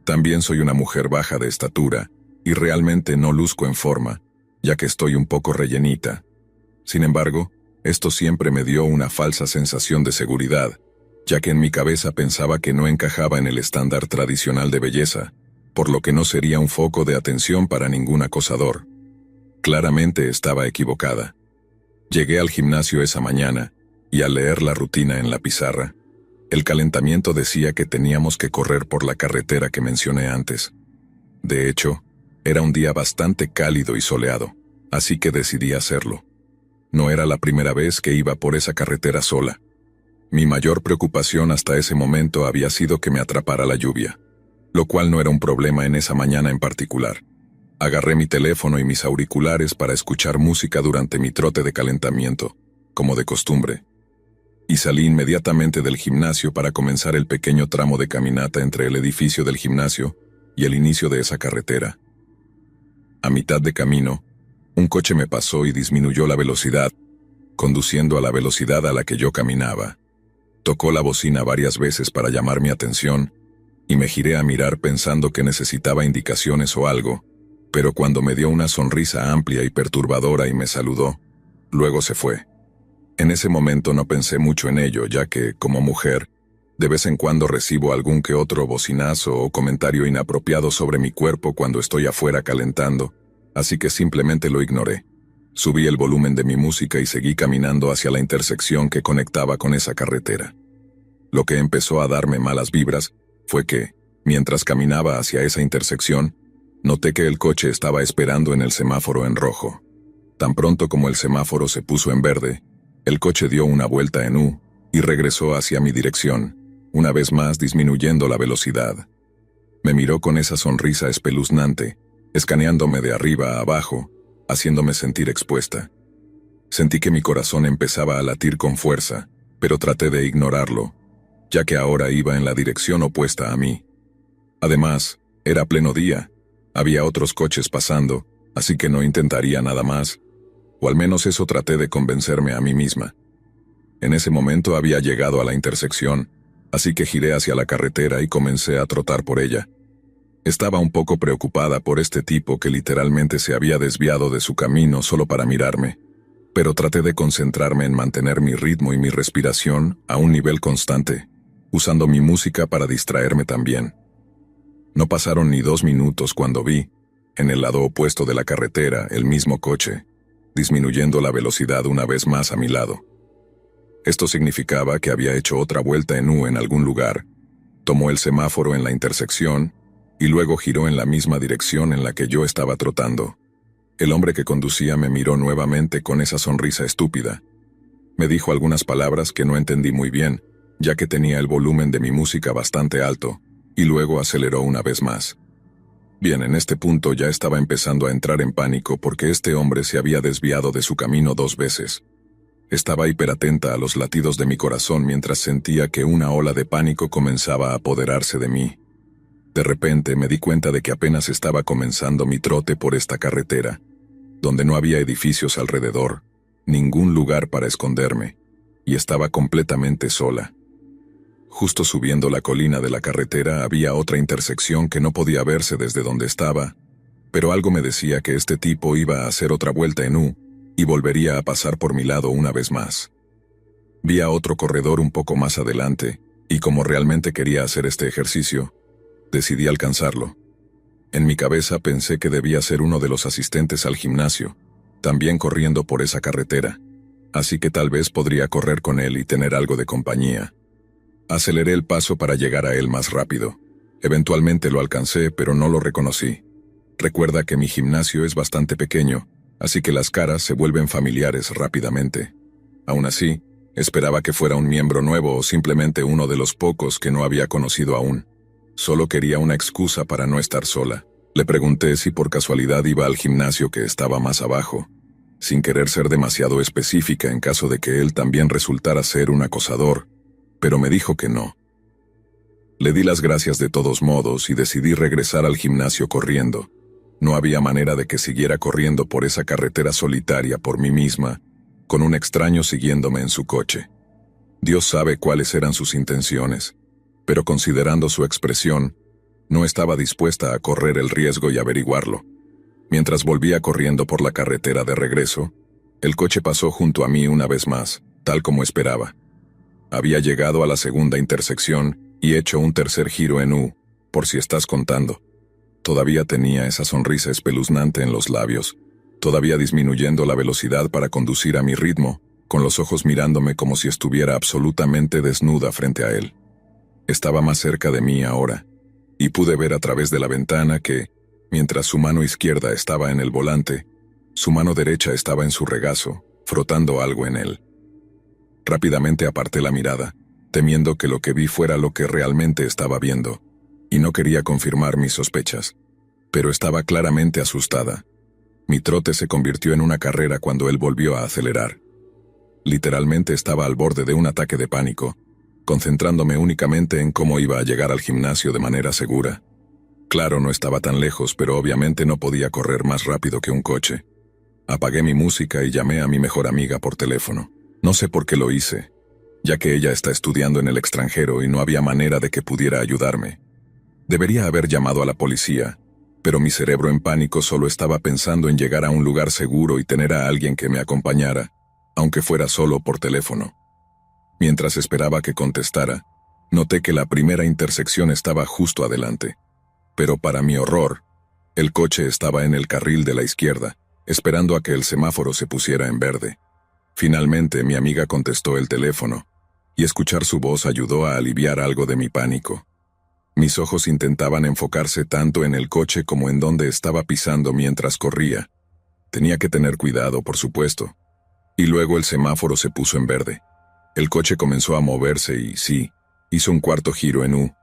También soy una mujer baja de estatura, y realmente no luzco en forma, ya que estoy un poco rellenita. Sin embargo, esto siempre me dio una falsa sensación de seguridad, ya que en mi cabeza pensaba que no encajaba en el estándar tradicional de belleza, por lo que no sería un foco de atención para ningún acosador. Claramente estaba equivocada. Llegué al gimnasio esa mañana, y al leer la rutina en la pizarra, el calentamiento decía que teníamos que correr por la carretera que mencioné antes. De hecho, era un día bastante cálido y soleado, así que decidí hacerlo. No era la primera vez que iba por esa carretera sola. Mi mayor preocupación hasta ese momento había sido que me atrapara la lluvia, lo cual no era un problema en esa mañana en particular. Agarré mi teléfono y mis auriculares para escuchar música durante mi trote de calentamiento, como de costumbre, y salí inmediatamente del gimnasio para comenzar el pequeño tramo de caminata entre el edificio del gimnasio y el inicio de esa carretera. A mitad de camino, un coche me pasó y disminuyó la velocidad, conduciendo a la velocidad a la que yo caminaba. Tocó la bocina varias veces para llamar mi atención, y me giré a mirar pensando que necesitaba indicaciones o algo, pero cuando me dio una sonrisa amplia y perturbadora y me saludó, luego se fue. En ese momento no pensé mucho en ello, ya que, como mujer, De vez en cuando recibo algún que otro bocinazo o comentario inapropiado sobre mi cuerpo cuando estoy afuera calentando, así que simplemente lo ignoré. Subí el volumen de mi música y seguí caminando hacia la intersección que conectaba con esa carretera. Lo que empezó a darme malas vibras fue que, mientras caminaba hacia esa intersección, noté que el coche estaba esperando en el semáforo en rojo. Tan pronto como el semáforo se puso en verde, el coche dio una vuelta en U y regresó hacia mi dirección, una vez más disminuyendo la velocidad. Me miró con esa sonrisa espeluznante, escaneándome de arriba a abajo, haciéndome sentir expuesta. Sentí que mi corazón empezaba a latir con fuerza, pero traté de ignorarlo, ya que ahora iba en la dirección opuesta a mí. Además, era pleno día, había otros coches pasando, así que no intentaría nada más, o al menos eso traté de convencerme a mí misma. En ese momento había llegado a la intersección, así que giré hacia la carretera y comencé a trotar por ella. Estaba un poco preocupada por este tipo que literalmente se había desviado de su camino solo para mirarme, pero traté de concentrarme en mantener mi ritmo y mi respiración a un nivel constante, usando mi música para distraerme también. No pasaron ni 2 minutos cuando vi, en el lado opuesto de la carretera, el mismo coche, disminuyendo la velocidad una vez más a mi lado. Esto significaba que había hecho otra vuelta en U en algún lugar, tomó el semáforo en la intersección y luego giró en la misma dirección en la que yo estaba trotando. El hombre que conducía me miró nuevamente con esa sonrisa estúpida. Me dijo algunas palabras que no entendí muy bien, ya que tenía el volumen de mi música bastante alto, y luego aceleró una vez más. Bien, en este punto ya estaba empezando a entrar en pánico porque este hombre se había desviado de su camino 2 veces. Estaba hiperatenta a los latidos de mi corazón mientras sentía que una ola de pánico comenzaba a apoderarse de mí. De repente me di cuenta de que apenas estaba comenzando mi trote por esta carretera, donde no había edificios alrededor, ningún lugar para esconderme, y estaba completamente sola. Justo subiendo la colina de la carretera había otra intersección que no podía verse desde donde estaba, pero algo me decía que este tipo iba a hacer otra vuelta en U, y volvería a pasar por mi lado una vez más. Vi a otro corredor un poco más adelante, y como realmente quería hacer este ejercicio, decidí alcanzarlo. En mi cabeza pensé que debía ser uno de los asistentes al gimnasio, también corriendo por esa carretera, así que tal vez podría correr con él y tener algo de compañía. Aceleré el paso para llegar a él más rápido. Eventualmente lo alcancé, pero no lo reconocí. Recuerda que mi gimnasio es bastante pequeño, así que las caras se vuelven familiares rápidamente. Aún así, esperaba que fuera un miembro nuevo o simplemente uno de los pocos que no había conocido aún. Solo quería una excusa para no estar sola. Le pregunté si por casualidad iba al gimnasio que estaba más abajo, sin querer ser demasiado específica en caso de que él también resultara ser un acosador, pero me dijo que no. Le di las gracias de todos modos y decidí regresar al gimnasio corriendo. No había manera de que siguiera corriendo por esa carretera solitaria por mí misma, con un extraño siguiéndome en su coche. Dios sabe cuáles eran sus intenciones, pero considerando su expresión, no estaba dispuesta a correr el riesgo y averiguarlo. Mientras volvía corriendo por la carretera de regreso, el coche pasó junto a mí una vez más, tal como esperaba. Había llegado a la segunda intersección y hecho un tercer giro en U, por si estás contando. Todavía tenía esa sonrisa espeluznante en los labios, todavía disminuyendo la velocidad para conducir a mi ritmo, con los ojos mirándome como si estuviera absolutamente desnuda frente a él. Estaba más cerca de mí ahora, y pude ver a través de la ventana que, mientras su mano izquierda estaba en el volante, su mano derecha estaba en su regazo, frotando algo en él. Rápidamente aparté la mirada, temiendo que lo que vi fuera lo que realmente estaba viendo, y no quería confirmar mis sospechas, pero estaba claramente asustada. Mi trote se convirtió en una carrera cuando él volvió a acelerar. Literalmente estaba al borde de un ataque de pánico, concentrándome únicamente en cómo iba a llegar al gimnasio de manera segura. Claro, no estaba tan lejos, pero obviamente no podía correr más rápido que un coche. Apagué mi música y llamé a mi mejor amiga por teléfono. No sé por qué lo hice, ya que ella está estudiando en el extranjero y no había manera de que pudiera ayudarme. Debería haber llamado a la policía, pero mi cerebro en pánico solo estaba pensando en llegar a un lugar seguro y tener a alguien que me acompañara, aunque fuera solo por teléfono. Mientras esperaba que contestara, Noté que la primera intersección estaba justo adelante, pero para mi horror, el coche estaba en el carril de la izquierda, esperando a que el semáforo se pusiera en verde. Finalmente, mi amiga contestó el teléfono, y escuchar su voz ayudó a aliviar algo de mi pánico. Mis ojos intentaban enfocarse tanto en el coche como en donde estaba pisando mientras corría. Tenía que tener cuidado, por supuesto. Y luego el semáforo se puso en verde. El coche comenzó a moverse y, sí, hizo un cuarto giro en U.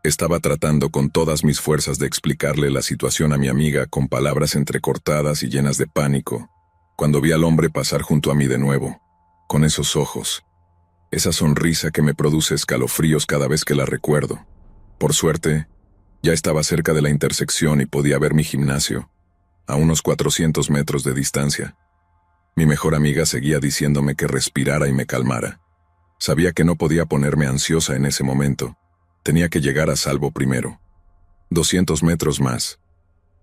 Estaba tratando con todas mis fuerzas de explicarle la situación a mi amiga con palabras entrecortadas y llenas de pánico, cuando vi al hombre pasar junto a mí de nuevo, con esos ojos, esa sonrisa que me produce escalofríos cada vez que la recuerdo. Por suerte, ya estaba cerca de la intersección y podía ver mi gimnasio, a unos 400 metros de distancia. Mi mejor amiga seguía diciéndome que respirara y me calmara. Sabía que no podía ponerme ansiosa en ese momento. Tenía que llegar a salvo primero. 200 metros más.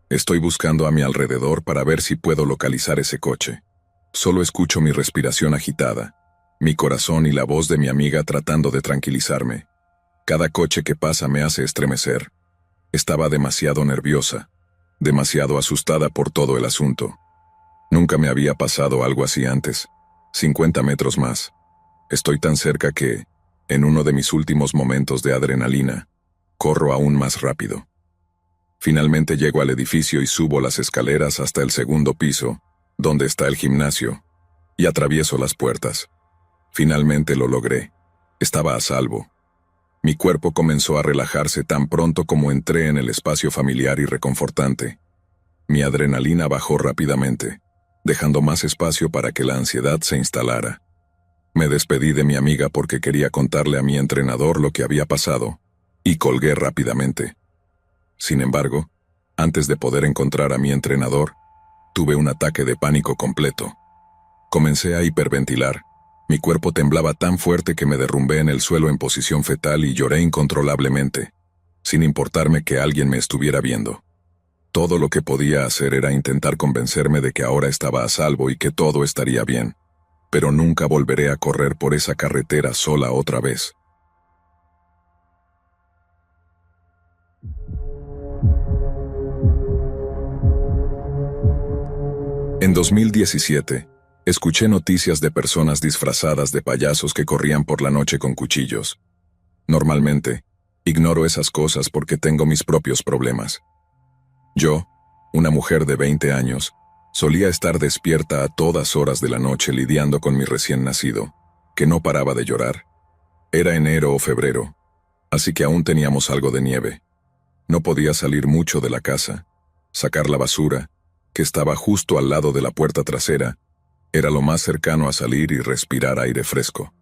Estoy buscando a mi alrededor para ver si puedo localizar ese coche. Solo escucho mi respiración agitada, mi corazón y la voz de mi amiga tratando de tranquilizarme. Cada coche que pasa me hace estremecer. Estaba demasiado nerviosa, demasiado asustada por todo el asunto. Nunca me había pasado algo así antes. 50 metros más. Estoy tan cerca que, en uno de mis últimos momentos de adrenalina, corro aún más rápido. Finalmente llego al edificio y subo las escaleras hasta el segundo piso, donde está el gimnasio, y atravieso las puertas. Finalmente lo logré. Estaba a salvo. Mi cuerpo comenzó a relajarse tan pronto como entré en el espacio familiar y reconfortante. Mi adrenalina bajó rápidamente, dejando más espacio para que la ansiedad se instalara. Me despedí de mi amiga porque quería contarle a mi entrenador lo que había pasado, y colgué rápidamente. Sin embargo, antes de poder encontrar a mi entrenador, tuve un ataque de pánico completo. Comencé a hiperventilar. Mi cuerpo temblaba tan fuerte que me derrumbé en el suelo en posición fetal y lloré incontrolablemente, sin importarme que alguien me estuviera viendo. Todo lo que podía hacer era intentar convencerme de que ahora estaba a salvo y que todo estaría bien. Pero nunca volveré a correr por esa carretera sola otra vez. En 2017, escuché noticias de personas disfrazadas de payasos que corrían por la noche con cuchillos. Normalmente, ignoro esas cosas porque tengo mis propios problemas. Yo, una mujer de 20 años, solía estar despierta a todas horas de la noche lidiando con mi recién nacido, que no paraba de llorar. Era enero o febrero, así que aún teníamos algo de nieve. No podía salir mucho de la casa. Sacar la basura, que estaba justo al lado de la puerta trasera, era lo más cercano a salir y respirar aire fresco.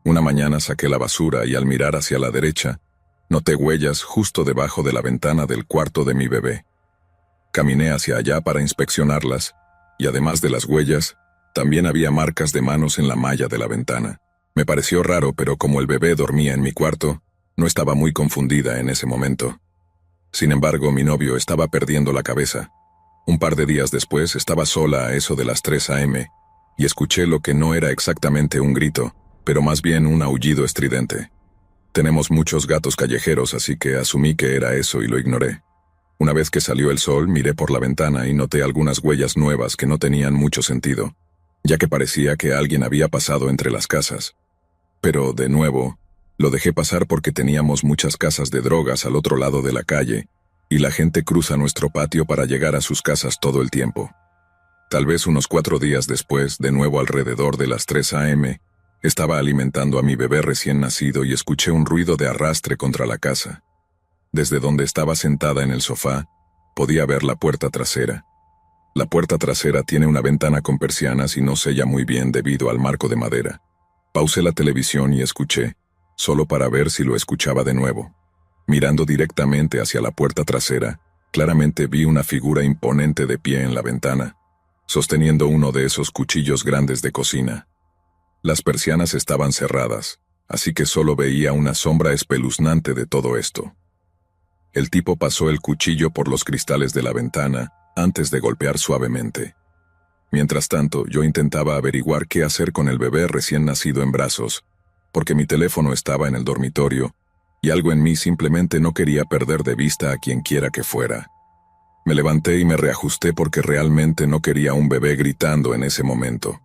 Una mañana saqué la basura y al mirar hacia la derecha, noté huellas justo debajo de la ventana del cuarto de mi bebé. Caminé hacia allá para inspeccionarlas, y además de las huellas, también había marcas de manos en la malla de la ventana. Me pareció raro, pero como el bebé dormía en mi cuarto, no estaba muy confundida en ese momento. Sin embargo, mi novio estaba perdiendo la cabeza. Un par de días después estaba sola a eso de las 3 a.m., y escuché lo que no era exactamente un grito, pero más bien un aullido estridente. Tenemos muchos gatos callejeros, así que asumí que era eso y lo ignoré. Una vez que salió el sol, miré por la ventana y noté algunas huellas nuevas que no tenían mucho sentido, ya que parecía que alguien había pasado entre las casas. Pero, de nuevo, lo dejé pasar porque teníamos muchas casas de drogas al otro lado de la calle, y la gente cruza nuestro patio para llegar a sus casas todo el tiempo. Tal vez unos 4 días después, de nuevo alrededor de las 3 a.m., estaba alimentando a mi bebé recién nacido y escuché un ruido de arrastre contra la casa. Desde donde estaba sentada en el sofá, podía ver la puerta trasera. La puerta trasera tiene una ventana con persianas y no sella muy bien debido al marco de madera. Pausé la televisión y escuché, solo para ver si lo escuchaba de nuevo. Mirando directamente hacia la puerta trasera, claramente vi una figura imponente de pie en la ventana, sosteniendo uno de esos cuchillos grandes de cocina. Las persianas estaban cerradas, así que solo veía una sombra espeluznante de todo esto. El tipo pasó el cuchillo por los cristales de la ventana antes de golpear suavemente. Mientras tanto, yo intentaba averiguar qué hacer con el bebé recién nacido en brazos, porque mi teléfono estaba en el dormitorio y algo en mí simplemente no quería perder de vista a quien quiera que fuera. Me levanté y me reajusté porque realmente no quería un bebé gritando en ese momento.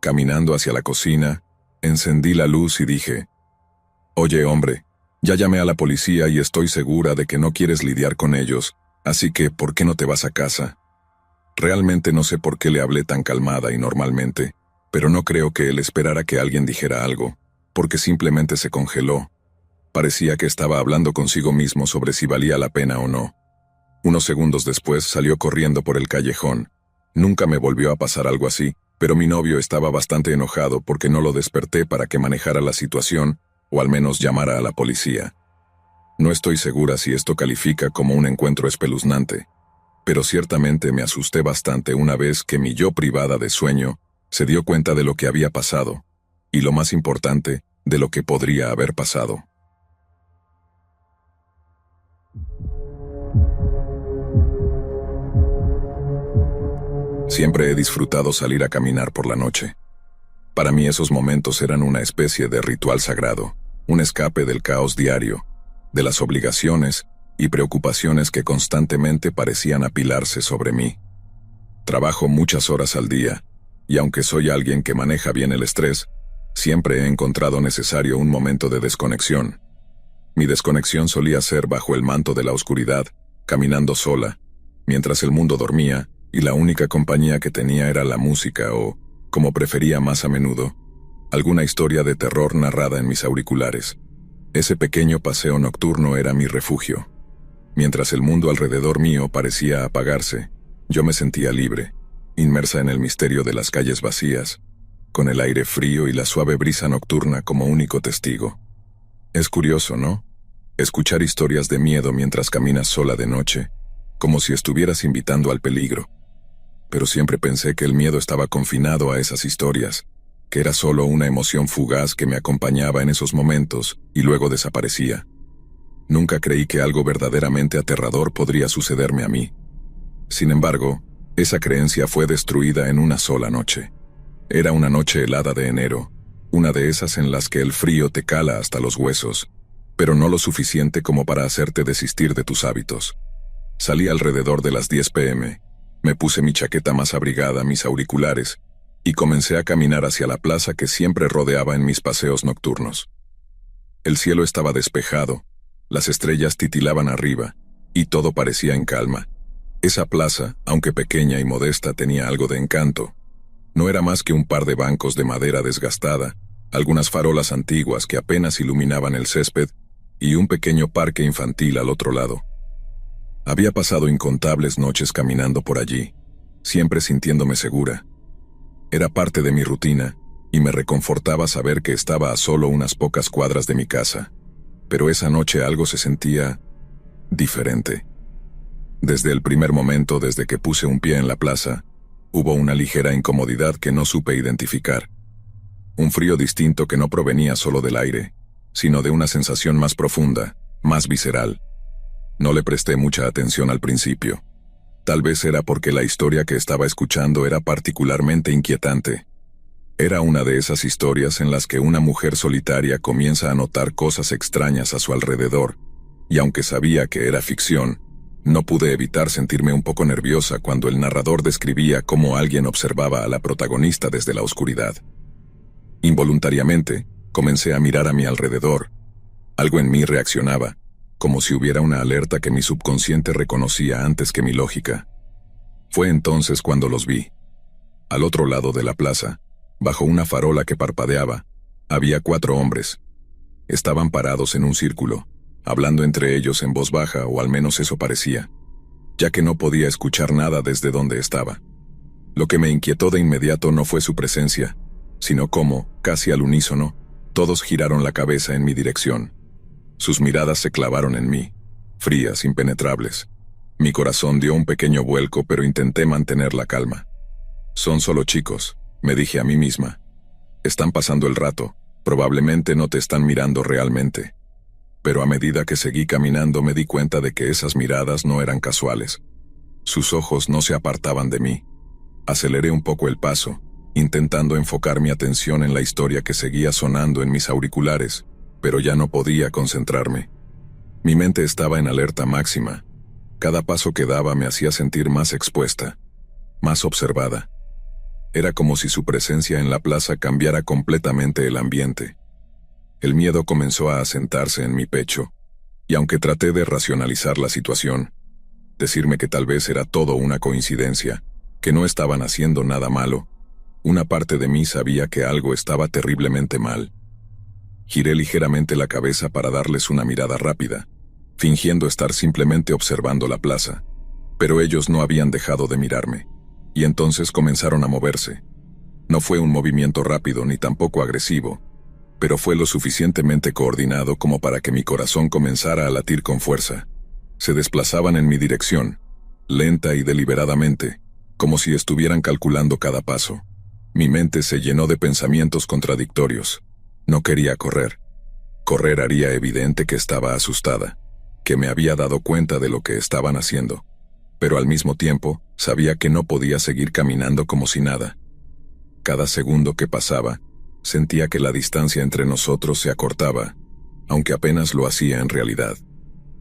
Caminando hacia la cocina, encendí la luz y dije: «Oye, hombre, ya llamé a la policía y estoy segura de que no quieres lidiar con ellos, así que, ¿por qué no te vas a casa?». Realmente no sé por qué le hablé tan calmada y normalmente, pero no creo que él esperara que alguien dijera algo, porque simplemente se congeló. Parecía que estaba hablando consigo mismo sobre si valía la pena o no. Unos segundos después salió corriendo por el callejón. Nunca me volvió a pasar algo así, pero mi novio estaba bastante enojado porque no lo desperté para que manejara la situación, o al menos llamara a la policía. No estoy segura si esto califica como un encuentro espeluznante, pero ciertamente me asusté bastante una vez que mi yo privada de sueño se dio cuenta de lo que había pasado, y lo más importante, de lo que podría haber pasado. Siempre he disfrutado salir a caminar por la noche. Para mí esos momentos eran una especie de ritual sagrado, un escape del caos diario, de las obligaciones y preocupaciones que constantemente parecían apilarse sobre mí. Trabajo muchas horas al día, y aunque soy alguien que maneja bien el estrés, siempre he encontrado necesario un momento de desconexión. Mi desconexión solía ser bajo el manto de la oscuridad, caminando sola, mientras el mundo dormía, y la única compañía que tenía era la música o, como prefería más a menudo, alguna historia de terror narrada en mis auriculares. Ese pequeño paseo nocturno era mi refugio. Mientras el mundo alrededor mío parecía apagarse, yo me sentía libre, inmersa en el misterio de las calles vacías, con el aire frío y la suave brisa nocturna como único testigo. Es curioso, ¿no? Escuchar historias de miedo mientras caminas sola de noche, como si estuvieras invitando al peligro. Pero siempre pensé que el miedo estaba confinado a esas historias, que era solo una emoción fugaz que me acompañaba en esos momentos y luego desaparecía. Nunca creí que algo verdaderamente aterrador podría sucederme a mí. Sin embargo, esa creencia fue destruida en una sola noche. Era una noche helada de enero, una de esas en las que el frío te cala hasta los huesos, pero no lo suficiente como para hacerte desistir de tus hábitos. Salí alrededor de las 10 p.m., me puse mi chaqueta más abrigada, mis auriculares, y comencé a caminar hacia la plaza que siempre rodeaba en mis paseos nocturnos. El cielo estaba despejado, las estrellas titilaban arriba, y todo parecía en calma. Esa plaza, aunque pequeña y modesta, tenía algo de encanto. No era más que un par de bancos de madera desgastada, algunas farolas antiguas que apenas iluminaban el césped, y un pequeño parque infantil al otro lado. Había pasado incontables noches caminando por allí, siempre sintiéndome segura. Era parte de mi rutina, y me reconfortaba saber que estaba a solo unas pocas cuadras de mi casa. Pero esa noche algo se sentía diferente. Desde el primer momento, desde que puse un pie en la plaza, hubo una ligera incomodidad que no supe identificar. Un frío distinto que no provenía solo del aire, sino de una sensación más profunda, más visceral. No le presté mucha atención al principio. Tal vez era porque la historia que estaba escuchando era particularmente inquietante. Era una de esas historias en las que una mujer solitaria comienza a notar cosas extrañas a su alrededor, y aunque sabía que era ficción, no pude evitar sentirme un poco nerviosa cuando el narrador describía cómo alguien observaba a la protagonista desde la oscuridad. Involuntariamente, comencé a mirar a mi alrededor. Algo en mí reaccionaba, como si hubiera una alerta que mi subconsciente reconocía antes que mi lógica. Fue entonces cuando los vi. Al otro lado de la plaza, bajo una farola que parpadeaba, había 4 hombres. Estaban parados en un círculo, hablando entre ellos en voz baja, o al menos eso parecía, ya que no podía escuchar nada desde donde estaba. Lo que me inquietó de inmediato no fue su presencia, sino cómo, casi al unísono, todos giraron la cabeza en mi dirección. Sus miradas se clavaron en mí, frías, impenetrables. Mi corazón dio un pequeño vuelco, pero intenté mantener la calma. Son solo chicos, me dije a mí misma. Están pasando el rato, probablemente no te están mirando realmente. Pero a medida que seguí caminando me di cuenta de que esas miradas no eran casuales. Sus ojos no se apartaban de mí. Aceleré un poco el paso, intentando enfocar mi atención en la historia que seguía sonando en mis auriculares, pero ya no podía concentrarme. Mi mente estaba en alerta máxima. Cada paso que daba me hacía sentir más expuesta, más observada. Era como si su presencia en la plaza cambiara completamente el ambiente. El miedo comenzó a asentarse en mi pecho, y aunque traté de racionalizar la situación, decirme que tal vez era todo una coincidencia, que no estaban haciendo nada malo, una parte de mí sabía que algo estaba terriblemente mal. Giré ligeramente la cabeza para darles una mirada rápida, fingiendo estar simplemente observando la plaza, pero ellos no habían dejado de mirarme, y entonces comenzaron a moverse. No fue un movimiento rápido ni tampoco agresivo, pero fue lo suficientemente coordinado como para que mi corazón comenzara a latir con fuerza. Se desplazaban en mi dirección, lenta y deliberadamente, como si estuvieran calculando cada paso. Mi mente se llenó de pensamientos contradictorios. No quería correr. Correr haría evidente que estaba asustada, que me había dado cuenta de lo que estaban haciendo, pero al mismo tiempo sabía que no podía seguir caminando como si nada. Cada segundo que pasaba, sentía que la distancia entre nosotros se acortaba, aunque apenas lo hacía en realidad.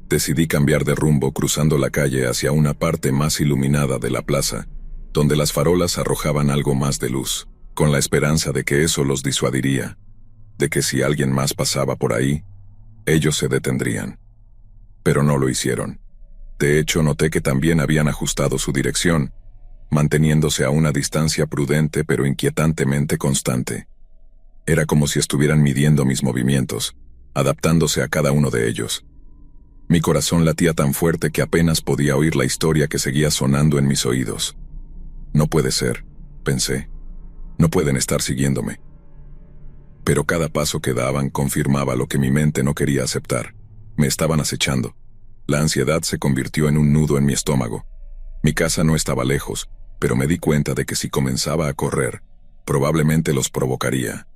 Decidí cambiar de rumbo cruzando la calle hacia una parte más iluminada de la plaza, donde las farolas arrojaban algo más de luz, con la esperanza de que eso los disuadiría, de que si alguien más pasaba por ahí, ellos se detendrían. Pero no lo hicieron. De hecho, noté que también habían ajustado su dirección, manteniéndose a una distancia prudente pero inquietantemente constante. Era como si estuvieran midiendo mis movimientos, adaptándose a cada uno de ellos. Mi corazón latía tan fuerte que apenas podía oír la historia que seguía sonando en mis oídos. No puede ser, pensé. No pueden estar siguiéndome. Pero cada paso que daban confirmaba lo que mi mente no quería aceptar. Me estaban acechando. La ansiedad se convirtió en un nudo en mi estómago. Mi casa no estaba lejos, pero me di cuenta de que si comenzaba a correr, probablemente los provocaría.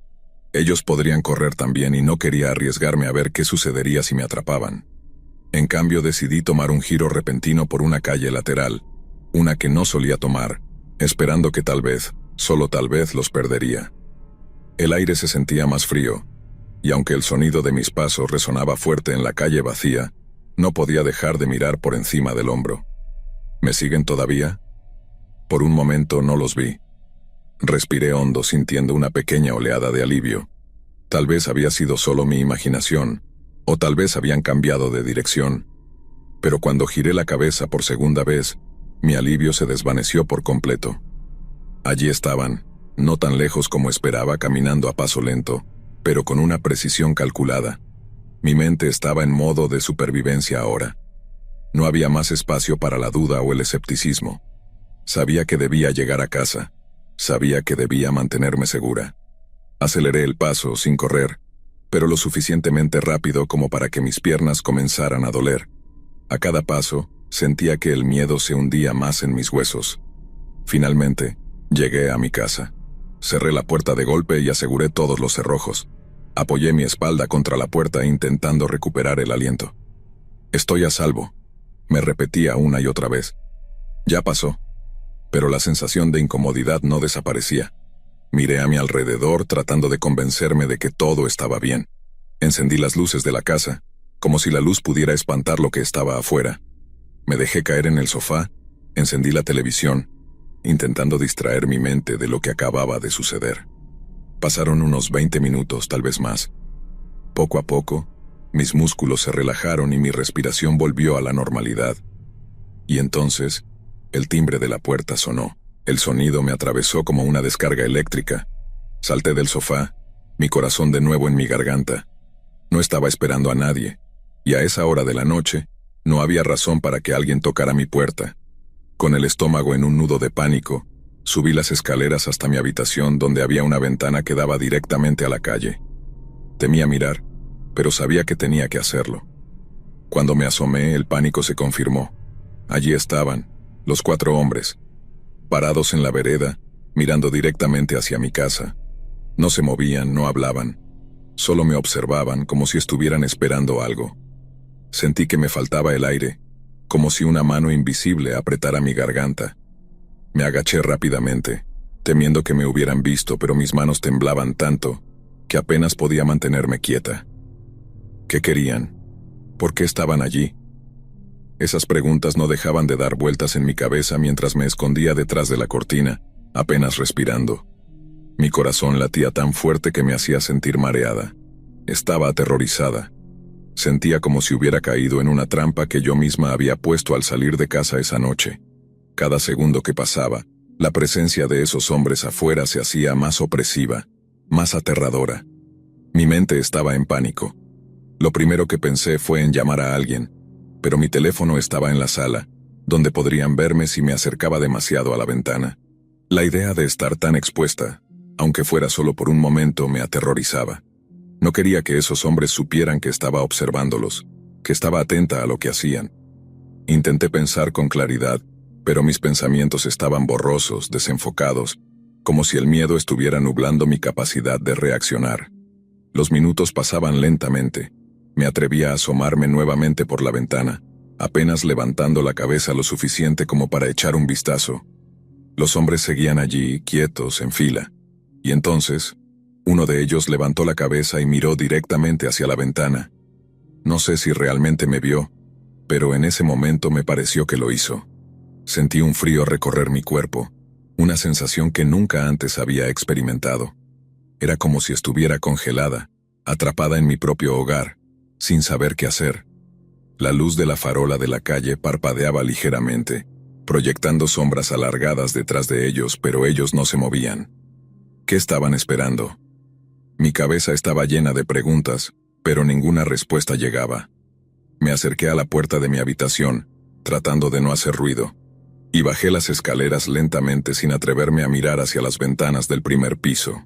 Ellos podrían correr también y no quería arriesgarme a ver qué sucedería si me atrapaban. En cambio decidí tomar un giro repentino por una calle lateral, una que no solía tomar, esperando que tal vez, solo tal vez los perdería. El aire se sentía más frío, y aunque el sonido de mis pasos resonaba fuerte en la calle vacía, no podía dejar de mirar por encima del hombro. ¿Me siguen todavía? Por un momento no los vi. Respiré hondo sintiendo una pequeña oleada de alivio. Tal vez había sido solo mi imaginación, o tal vez habían cambiado de dirección. Pero cuando giré la cabeza por segunda vez, mi alivio se desvaneció por completo. Allí estaban, no tan lejos como esperaba, caminando a paso lento, pero con una precisión calculada. Mi mente estaba en modo de supervivencia ahora. No había más espacio para la duda o el escepticismo. Sabía que debía llegar a casa. Sabía que debía mantenerme segura. Aceleré el paso sin correr, pero lo suficientemente rápido como para que mis piernas comenzaran a doler. A cada paso, sentía que el miedo se hundía más en mis huesos. Finalmente, llegué a mi casa. Cerré la puerta de golpe y aseguré todos los cerrojos. Apoyé mi espalda contra la puerta intentando recuperar el aliento. Estoy a salvo, me repetía una y otra vez. Ya pasó, pero la sensación de incomodidad no desaparecía. Miré a mi alrededor tratando de convencerme de que todo estaba bien. Encendí las luces de la casa, como si la luz pudiera espantar lo que estaba afuera. Me dejé caer en el sofá, encendí la televisión, intentando distraer mi mente de lo que acababa de suceder. Pasaron unos 20 minutos, tal vez más. Poco a poco, mis músculos se relajaron y mi respiración volvió a la normalidad. Y entonces, el timbre de la puerta sonó. El sonido me atravesó como una descarga eléctrica. Salté del sofá, mi corazón de nuevo en mi garganta. No estaba esperando a nadie, y a esa hora de la noche, no había razón para que alguien tocara mi puerta. Con el estómago en un nudo de pánico, subí las escaleras hasta mi habitación donde había una ventana que daba directamente a la calle. Temía mirar, pero sabía que tenía que hacerlo. Cuando me asomé, el pánico se confirmó. Allí estaban, los 4 hombres, parados en la vereda, mirando directamente hacia mi casa. No se movían, no hablaban. Solo me observaban como si estuvieran esperando algo. Sentí que me faltaba el aire, como si una mano invisible apretara mi garganta. Me agaché rápidamente, temiendo que me hubieran visto, pero mis manos temblaban tanto que apenas podía mantenerme quieta. ¿Qué querían? ¿Por qué estaban allí? Esas preguntas no dejaban de dar vueltas en mi cabeza mientras me escondía detrás de la cortina, apenas respirando. Mi corazón latía tan fuerte que me hacía sentir mareada. Estaba aterrorizada. Sentía como si hubiera caído en una trampa que yo misma había puesto al salir de casa esa noche. Cada segundo que pasaba, la presencia de esos hombres afuera se hacía más opresiva, más aterradora. Mi mente estaba en pánico. Lo primero que pensé fue en llamar a alguien, pero mi teléfono estaba en la sala, donde podrían verme si me acercaba demasiado a la ventana. La idea de estar tan expuesta, aunque fuera solo por un momento, me aterrorizaba. No quería que esos hombres supieran que estaba observándolos, que estaba atenta a lo que hacían. Intenté pensar con claridad, pero mis pensamientos estaban borrosos, desenfocados, como si el miedo estuviera nublando mi capacidad de reaccionar. Los minutos pasaban lentamente. Me atrevía a asomarme nuevamente por la ventana, apenas levantando la cabeza lo suficiente como para echar un vistazo. Los hombres seguían allí, quietos, en fila. Y entonces, uno de ellos levantó la cabeza y miró directamente hacia la ventana. No sé si realmente me vio, pero en ese momento me pareció que lo hizo. Sentí un frío recorrer mi cuerpo, una sensación que nunca antes había experimentado. Era como si estuviera congelada, atrapada en mi propio hogar, sin saber qué hacer. La luz de la farola de la calle parpadeaba ligeramente, proyectando sombras alargadas detrás de ellos, pero ellos no se movían. ¿Qué estaban esperando? Mi cabeza estaba llena de preguntas, pero ninguna respuesta llegaba. Me acerqué a la puerta de mi habitación, tratando de no hacer ruido, y bajé las escaleras lentamente sin atreverme a mirar hacia las ventanas del primer piso.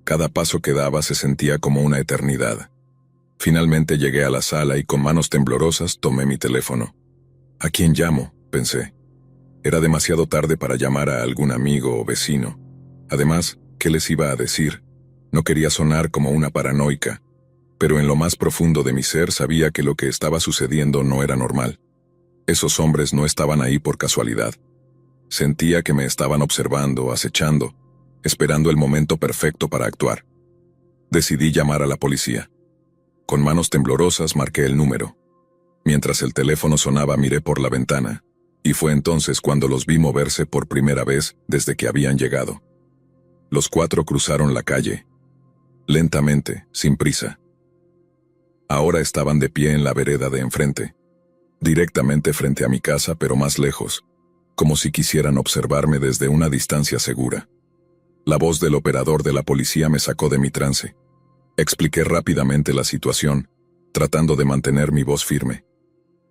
Cada paso que daba se sentía como una eternidad. Finalmente llegué a la sala y con manos temblorosas tomé mi teléfono. ¿A quién llamo?, pensé. Era demasiado tarde para llamar a algún amigo o vecino. Además, ¿qué les iba a decir? No quería sonar como una paranoica, pero en lo más profundo de mi ser sabía que lo que estaba sucediendo no era normal. Esos hombres no estaban ahí por casualidad. Sentía que me estaban observando, acechando, esperando el momento perfecto para actuar. Decidí llamar a la policía. Con manos temblorosas marqué el número. Mientras el teléfono sonaba miré por la ventana, y fue entonces cuando los vi moverse por primera vez desde que habían llegado. Los 4 cruzaron la calle, lentamente, sin prisa. Ahora estaban de pie en la vereda de enfrente, directamente frente a mi casa, pero más lejos, como si quisieran observarme desde una distancia segura. La voz del operador de la policía me sacó de mi trance. Expliqué rápidamente la situación, tratando de mantener mi voz firme,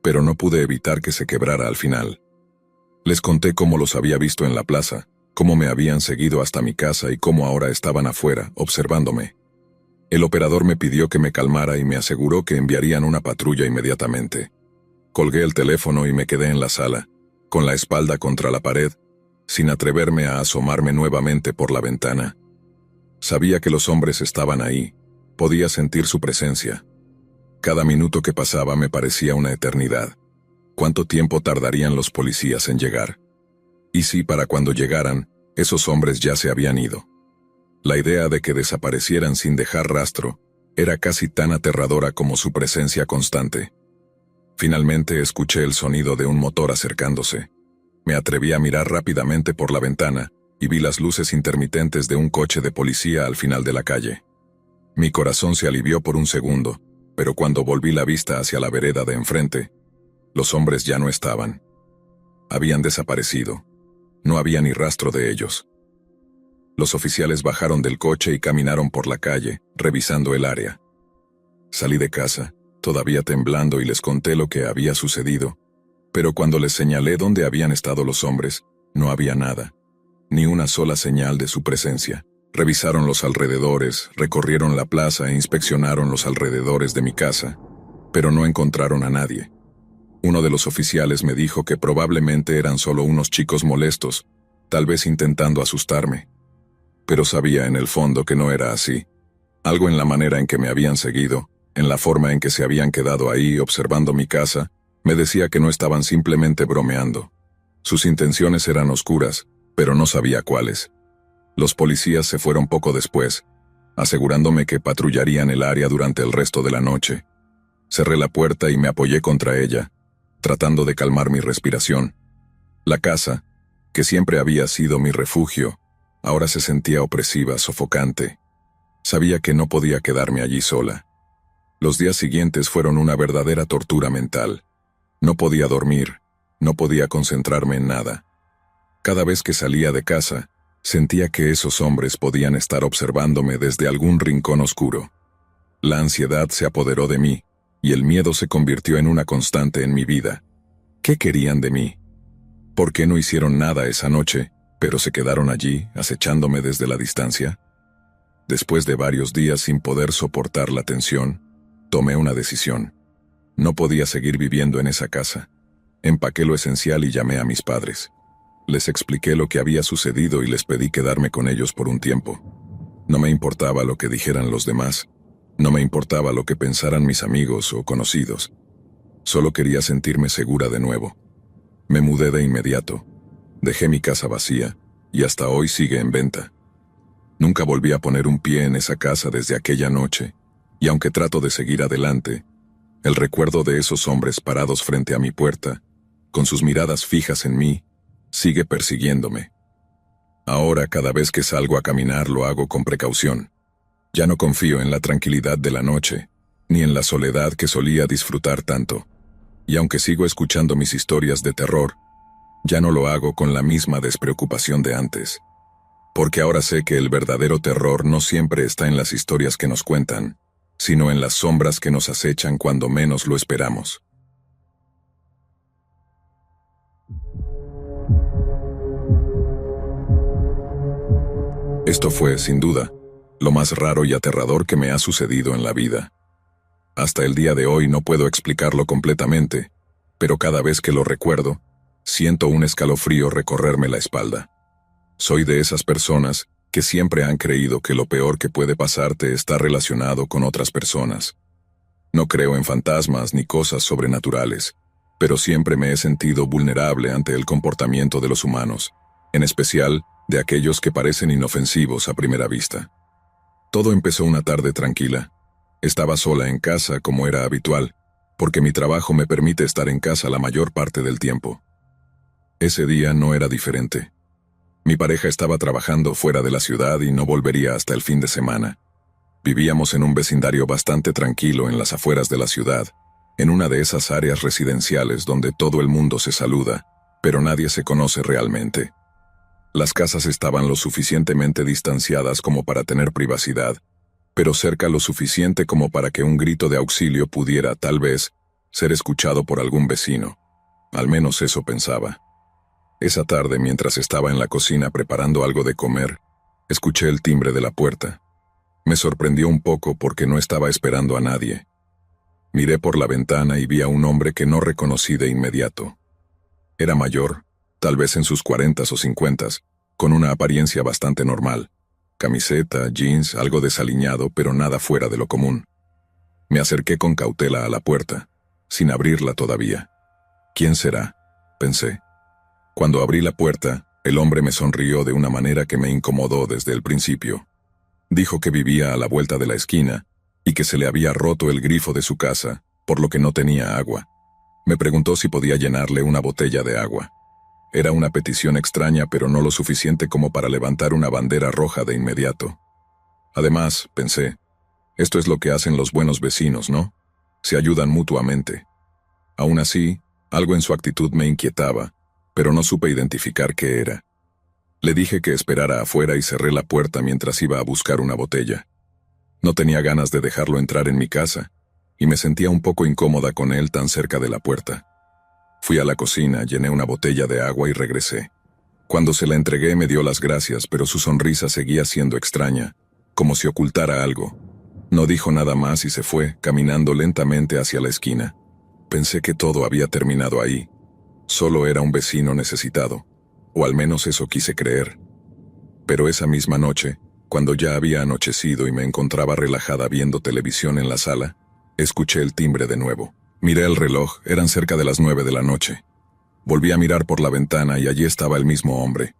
pero no pude evitar que se quebrara al final. Les conté cómo los había visto en la plaza, cómo me habían seguido hasta mi casa y cómo ahora estaban afuera, observándome. El operador me pidió que me calmara y me aseguró que enviarían una patrulla inmediatamente. Colgué el teléfono y me quedé en la sala, con la espalda contra la pared, sin atreverme a asomarme nuevamente por la ventana. Sabía que los hombres estaban ahí, podía sentir su presencia. Cada minuto que pasaba me parecía una eternidad. ¿Cuánto tiempo tardarían los policías en llegar? Y si para cuando llegaran, esos hombres ya se habían ido. La idea de que desaparecieran sin dejar rastro era casi tan aterradora como su presencia constante. Finalmente escuché el sonido de un motor acercándose. Me atreví a mirar rápidamente por la ventana y vi las luces intermitentes de un coche de policía al final de la calle. Mi corazón se alivió por un segundo, pero cuando volví la vista hacia la vereda de enfrente, los hombres ya no estaban. Habían desaparecido. No había ni rastro de ellos. Los oficiales bajaron del coche y caminaron por la calle, revisando el área. Salí de casa, todavía temblando, y les conté lo que había sucedido, pero cuando les señalé dónde habían estado los hombres, no había nada, ni una sola señal de su presencia. Revisaron los alrededores, recorrieron la plaza e inspeccionaron los alrededores de mi casa, pero no encontraron a nadie. Uno de los oficiales me dijo que probablemente eran solo unos chicos molestos, tal vez intentando asustarme. Pero sabía en el fondo que no era así. Algo en la manera en que me habían seguido, en la forma en que se habían quedado ahí observando mi casa, me decía que no estaban simplemente bromeando. Sus intenciones eran oscuras, pero no sabía cuáles. Los policías se fueron poco después, asegurándome que patrullarían el área durante el resto de la noche. Cerré la puerta y me apoyé contra ella, tratando de calmar mi respiración. La casa, que siempre había sido mi refugio, ahora se sentía opresiva, sofocante. Sabía que no podía quedarme allí sola. Los días siguientes fueron una verdadera tortura mental. No podía dormir, no podía concentrarme en nada. Cada vez que salía de casa, sentía que esos hombres podían estar observándome desde algún rincón oscuro. La ansiedad se apoderó de mí, y el miedo se convirtió en una constante en mi vida. ¿Qué querían de mí? ¿Por qué no hicieron nada esa noche, pero se quedaron allí, acechándome desde la distancia? Después de varios días sin poder soportar la tensión, tomé una decisión. No podía seguir viviendo en esa casa. Empaqué lo esencial y llamé a mis padres. Les expliqué lo que había sucedido y les pedí quedarme con ellos por un tiempo. No me importaba lo que dijeran los demás. No me importaba lo que pensaran mis amigos o conocidos. Solo quería sentirme segura de nuevo. Me mudé de inmediato. Dejé mi casa vacía, y hasta hoy sigue en venta. Nunca volví a poner un pie en esa casa desde aquella noche, y aunque trato de seguir adelante, el recuerdo de esos hombres parados frente a mi puerta, con sus miradas fijas en mí, sigue persiguiéndome. Ahora cada vez que salgo a caminar lo hago con precaución. Ya no confío en la tranquilidad de la noche, ni en la soledad que solía disfrutar tanto. Y aunque sigo escuchando mis historias de terror, ya no lo hago con la misma despreocupación de antes. Porque ahora sé que el verdadero terror no siempre está en las historias que nos cuentan, sino en las sombras que nos acechan cuando menos lo esperamos. Esto fue, sin duda, lo más raro y aterrador que me ha sucedido en la vida. Hasta el día de hoy no puedo explicarlo completamente, pero cada vez que lo recuerdo, siento un escalofrío recorrerme la espalda. Soy de esas personas que siempre han creído que lo peor que puede pasarte está relacionado con otras personas. No creo en fantasmas ni cosas sobrenaturales, pero siempre me he sentido vulnerable ante el comportamiento de los humanos, en especial de aquellos que parecen inofensivos a primera vista. Todo empezó una tarde tranquila. Estaba sola en casa como era habitual, porque mi trabajo me permite estar en casa la mayor parte del tiempo. Ese día no era diferente. Mi pareja estaba trabajando fuera de la ciudad y no volvería hasta el fin de semana. Vivíamos en un vecindario bastante tranquilo en las afueras de la ciudad, en una de esas áreas residenciales donde todo el mundo se saluda, pero nadie se conoce realmente. Las casas estaban lo suficientemente distanciadas como para tener privacidad, pero cerca lo suficiente como para que un grito de auxilio pudiera, tal vez, ser escuchado por algún vecino. Al menos eso pensaba. Esa tarde, mientras estaba en la cocina preparando algo de comer, escuché el timbre de la puerta. Me sorprendió un poco porque no estaba esperando a nadie. Miré por la ventana y vi a un hombre que no reconocí de inmediato. Era mayor, tal vez en sus 40s o 50s, con una apariencia bastante normal. Camiseta, jeans, algo desaliñado, pero nada fuera de lo común. Me acerqué con cautela a la puerta, sin abrirla todavía. ¿Quién será?, pensé. Cuando abrí la puerta, el hombre me sonrió de una manera que me incomodó desde el principio. Dijo que vivía a la vuelta de la esquina y que se le había roto el grifo de su casa, por lo que no tenía agua. Me preguntó si podía llenarle una botella de agua. Era una petición extraña, pero no lo suficiente como para levantar una bandera roja de inmediato. Además, pensé, esto es lo que hacen los buenos vecinos, ¿no? Se ayudan mutuamente. Aún así, algo en su actitud me inquietaba, pero no supe identificar qué era. Le dije que esperara afuera y cerré la puerta mientras iba a buscar una botella. No tenía ganas de dejarlo entrar en mi casa, y me sentía un poco incómoda con él tan cerca de la puerta. Fui a la cocina, llené una botella de agua y regresé. Cuando se la entregué me dio las gracias, pero su sonrisa seguía siendo extraña, como si ocultara algo. No dijo nada más y se fue, caminando lentamente hacia la esquina. Pensé que todo había terminado ahí. Solo era un vecino necesitado, o al menos eso quise creer. Pero esa misma noche, cuando ya había anochecido y me encontraba relajada viendo televisión en la sala, escuché el timbre de nuevo. Miré el reloj, eran cerca de las 9 de la noche. Volví a mirar por la ventana y allí estaba el mismo hombre.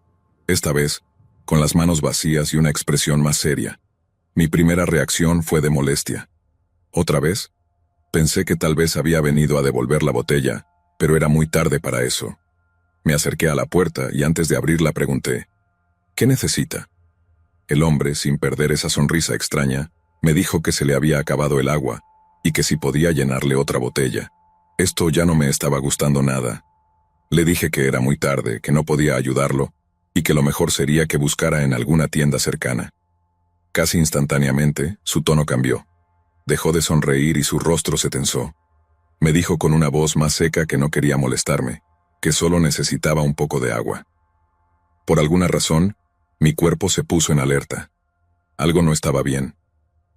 Esta vez, con las manos vacías y una expresión más seria. Mi primera reacción fue de molestia. ¿Otra vez? Pensé que tal vez había venido a devolver la botella, pero era muy tarde para eso. Me acerqué a la puerta y antes de abrirla pregunté, ¿qué necesita? El hombre, sin perder esa sonrisa extraña, me dijo que se le había acabado el agua y que si podía llenarle otra botella. Esto ya no me estaba gustando nada. Le dije que era muy tarde, que no podía ayudarlo y que lo mejor sería que buscara en alguna tienda cercana. Casi instantáneamente, su tono cambió. Dejó de sonreír y su rostro se tensó. Me dijo con una voz más seca que no quería molestarme, que solo necesitaba un poco de agua. Por alguna razón, mi cuerpo se puso en alerta. Algo no estaba bien.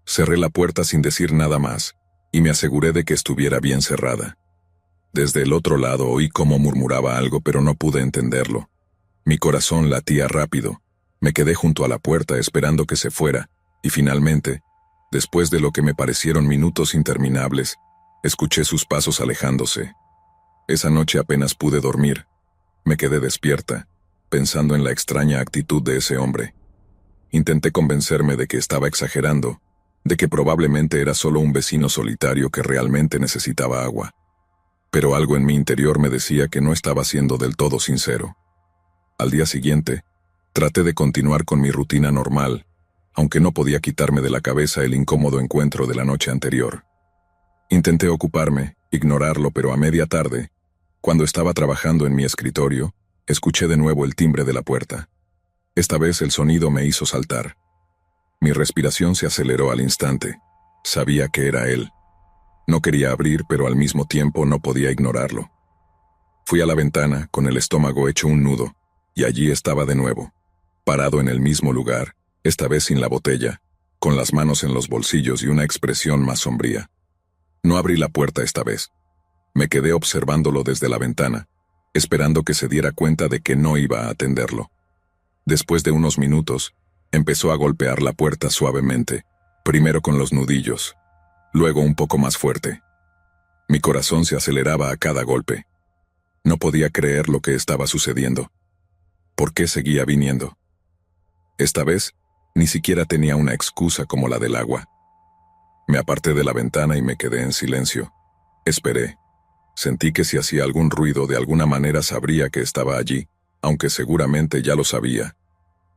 Cerré la puerta sin decir nada más, y me aseguré de que estuviera bien cerrada. Desde el otro lado oí cómo murmuraba algo, pero no pude entenderlo. Mi corazón latía rápido. Me quedé junto a la puerta esperando que se fuera, y finalmente, después de lo que me parecieron minutos interminables, escuché sus pasos alejándose. Esa noche apenas pude dormir. Me quedé despierta, pensando en la extraña actitud de ese hombre. Intenté convencerme de que estaba exagerando, de que probablemente era solo un vecino solitario que realmente necesitaba agua. Pero algo en mi interior me decía que no estaba siendo del todo sincero. Al día siguiente, traté de continuar con mi rutina normal, aunque no podía quitarme de la cabeza el incómodo encuentro de la noche anterior. Intenté ocuparme, ignorarlo, pero a media tarde, cuando estaba trabajando en mi escritorio, escuché de nuevo el timbre de la puerta. Esta vez el sonido me hizo saltar. Mi respiración se aceleró al instante. Sabía que era él. No quería abrir, pero al mismo tiempo no podía ignorarlo. Fui a la ventana, con el estómago hecho un nudo, y allí estaba de nuevo, parado en el mismo lugar, esta vez sin la botella, con las manos en los bolsillos y una expresión más sombría. No abrí la puerta esta vez. Me quedé observándolo desde la ventana, esperando que se diera cuenta de que no iba a atenderlo. Después de unos minutos, empezó a golpear la puerta suavemente, primero con los nudillos, luego un poco más fuerte. Mi corazón se aceleraba a cada golpe. No podía creer lo que estaba sucediendo. ¿Por qué seguía viniendo? Esta vez, ni siquiera tenía una excusa como la del agua. Me aparté de la ventana y me quedé en silencio. Esperé. Sentí que si hacía algún ruido de alguna manera sabría que estaba allí, aunque seguramente ya lo sabía.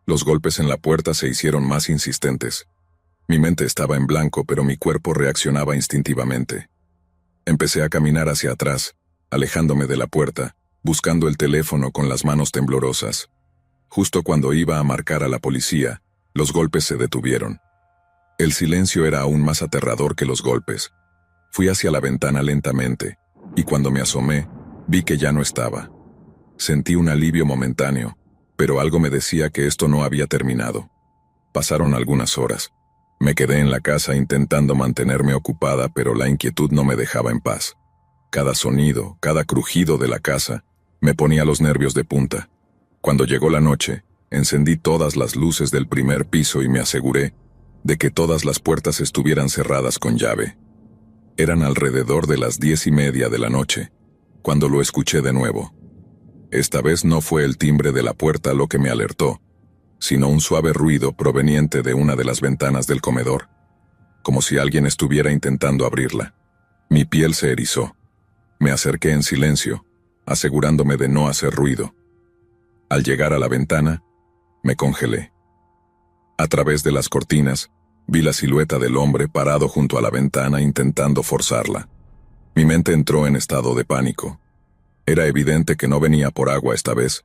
Los golpes en la puerta se hicieron más insistentes. Mi mente estaba en blanco, pero mi cuerpo reaccionaba instintivamente. Empecé a caminar hacia atrás, alejándome de la puerta, buscando el teléfono con las manos temblorosas. Justo cuando iba a marcar a la policía, los golpes se detuvieron. El silencio era aún más aterrador que los golpes. Fui hacia la ventana lentamente, y cuando me asomé, vi que ya no estaba. Sentí un alivio momentáneo, pero algo me decía que esto no había terminado. Pasaron algunas horas. Me quedé en la casa intentando mantenerme ocupada, pero la inquietud no me dejaba en paz. Cada sonido, cada crujido de la casa, me ponía los nervios de punta. Cuando llegó la noche, encendí todas las luces del primer piso y me aseguré de que todas las puertas estuvieran cerradas con llave. Eran alrededor de las 10:30 de la noche, cuando lo escuché de nuevo. Esta vez no fue el timbre de la puerta lo que me alertó, sino un suave ruido proveniente de una de las ventanas del comedor, como si alguien estuviera intentando abrirla. Mi piel se erizó. Me acerqué en silencio, asegurándome de no hacer ruido. Al llegar a la ventana, me congelé. A través de las cortinas, vi la silueta del hombre parado junto a la ventana intentando forzarla. Mi mente entró en estado de pánico. Era evidente que no venía por agua esta vez.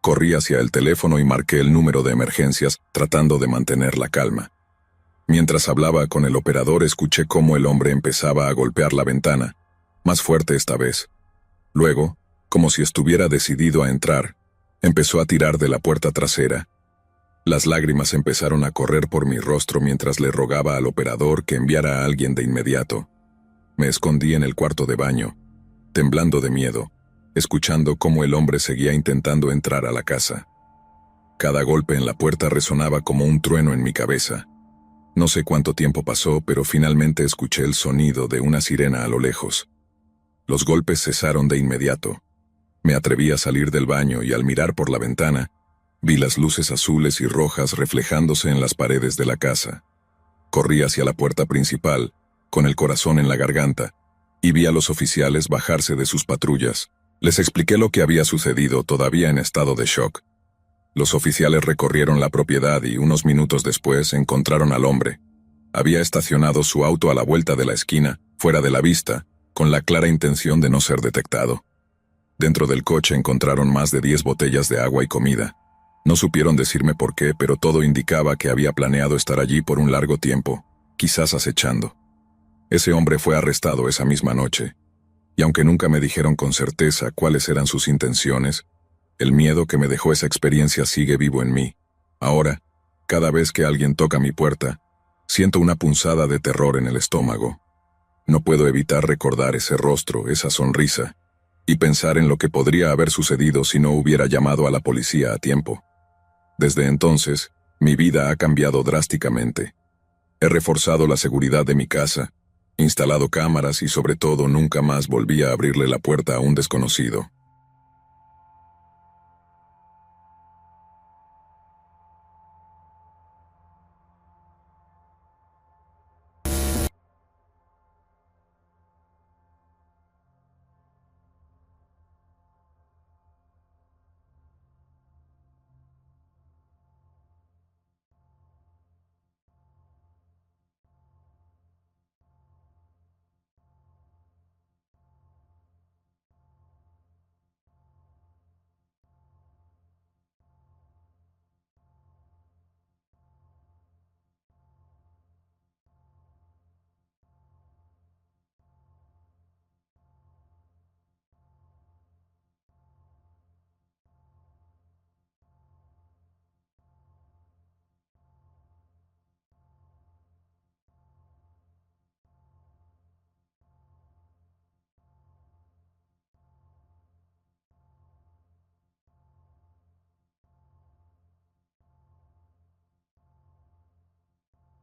Corrí hacia el teléfono y marqué el número de emergencias, tratando de mantener la calma. Mientras hablaba con el operador, escuché cómo el hombre empezaba a golpear la ventana, más fuerte esta vez. Luego, como si estuviera decidido a entrar, empezó a tirar de la puerta trasera. Las lágrimas empezaron a correr por mi rostro mientras le rogaba al operador que enviara a alguien de inmediato. Me escondí en el cuarto de baño, temblando de miedo, escuchando cómo el hombre seguía intentando entrar a la casa. Cada golpe en la puerta resonaba como un trueno en mi cabeza. No sé cuánto tiempo pasó, pero finalmente escuché el sonido de una sirena a lo lejos. Los golpes cesaron de inmediato. Me atreví a salir del baño y al mirar por la ventana, vi las luces azules y rojas reflejándose en las paredes de la casa. Corrí hacia la puerta principal, con el corazón en la garganta, y vi a los oficiales bajarse de sus patrullas. Les expliqué lo que había sucedido, todavía en estado de shock. Los oficiales recorrieron la propiedad y unos minutos después encontraron al hombre. Había estacionado su auto a la vuelta de la esquina, fuera de la vista, con la clara intención de no ser detectado. Dentro del coche encontraron más de 10 botellas de agua y comida. No supieron decirme por qué, pero todo indicaba que había planeado estar allí por un largo tiempo, quizás acechando. Ese hombre fue arrestado esa misma noche, y aunque nunca me dijeron con certeza cuáles eran sus intenciones, el miedo que me dejó esa experiencia sigue vivo en mí. Ahora, cada vez que alguien toca mi puerta, siento una punzada de terror en el estómago. No puedo evitar recordar ese rostro, esa sonrisa, y pensar en lo que podría haber sucedido si no hubiera llamado a la policía a tiempo. Desde entonces, mi vida ha cambiado drásticamente. He reforzado la seguridad de mi casa, instalado cámaras y sobre todo nunca más volví a abrirle la puerta a un desconocido.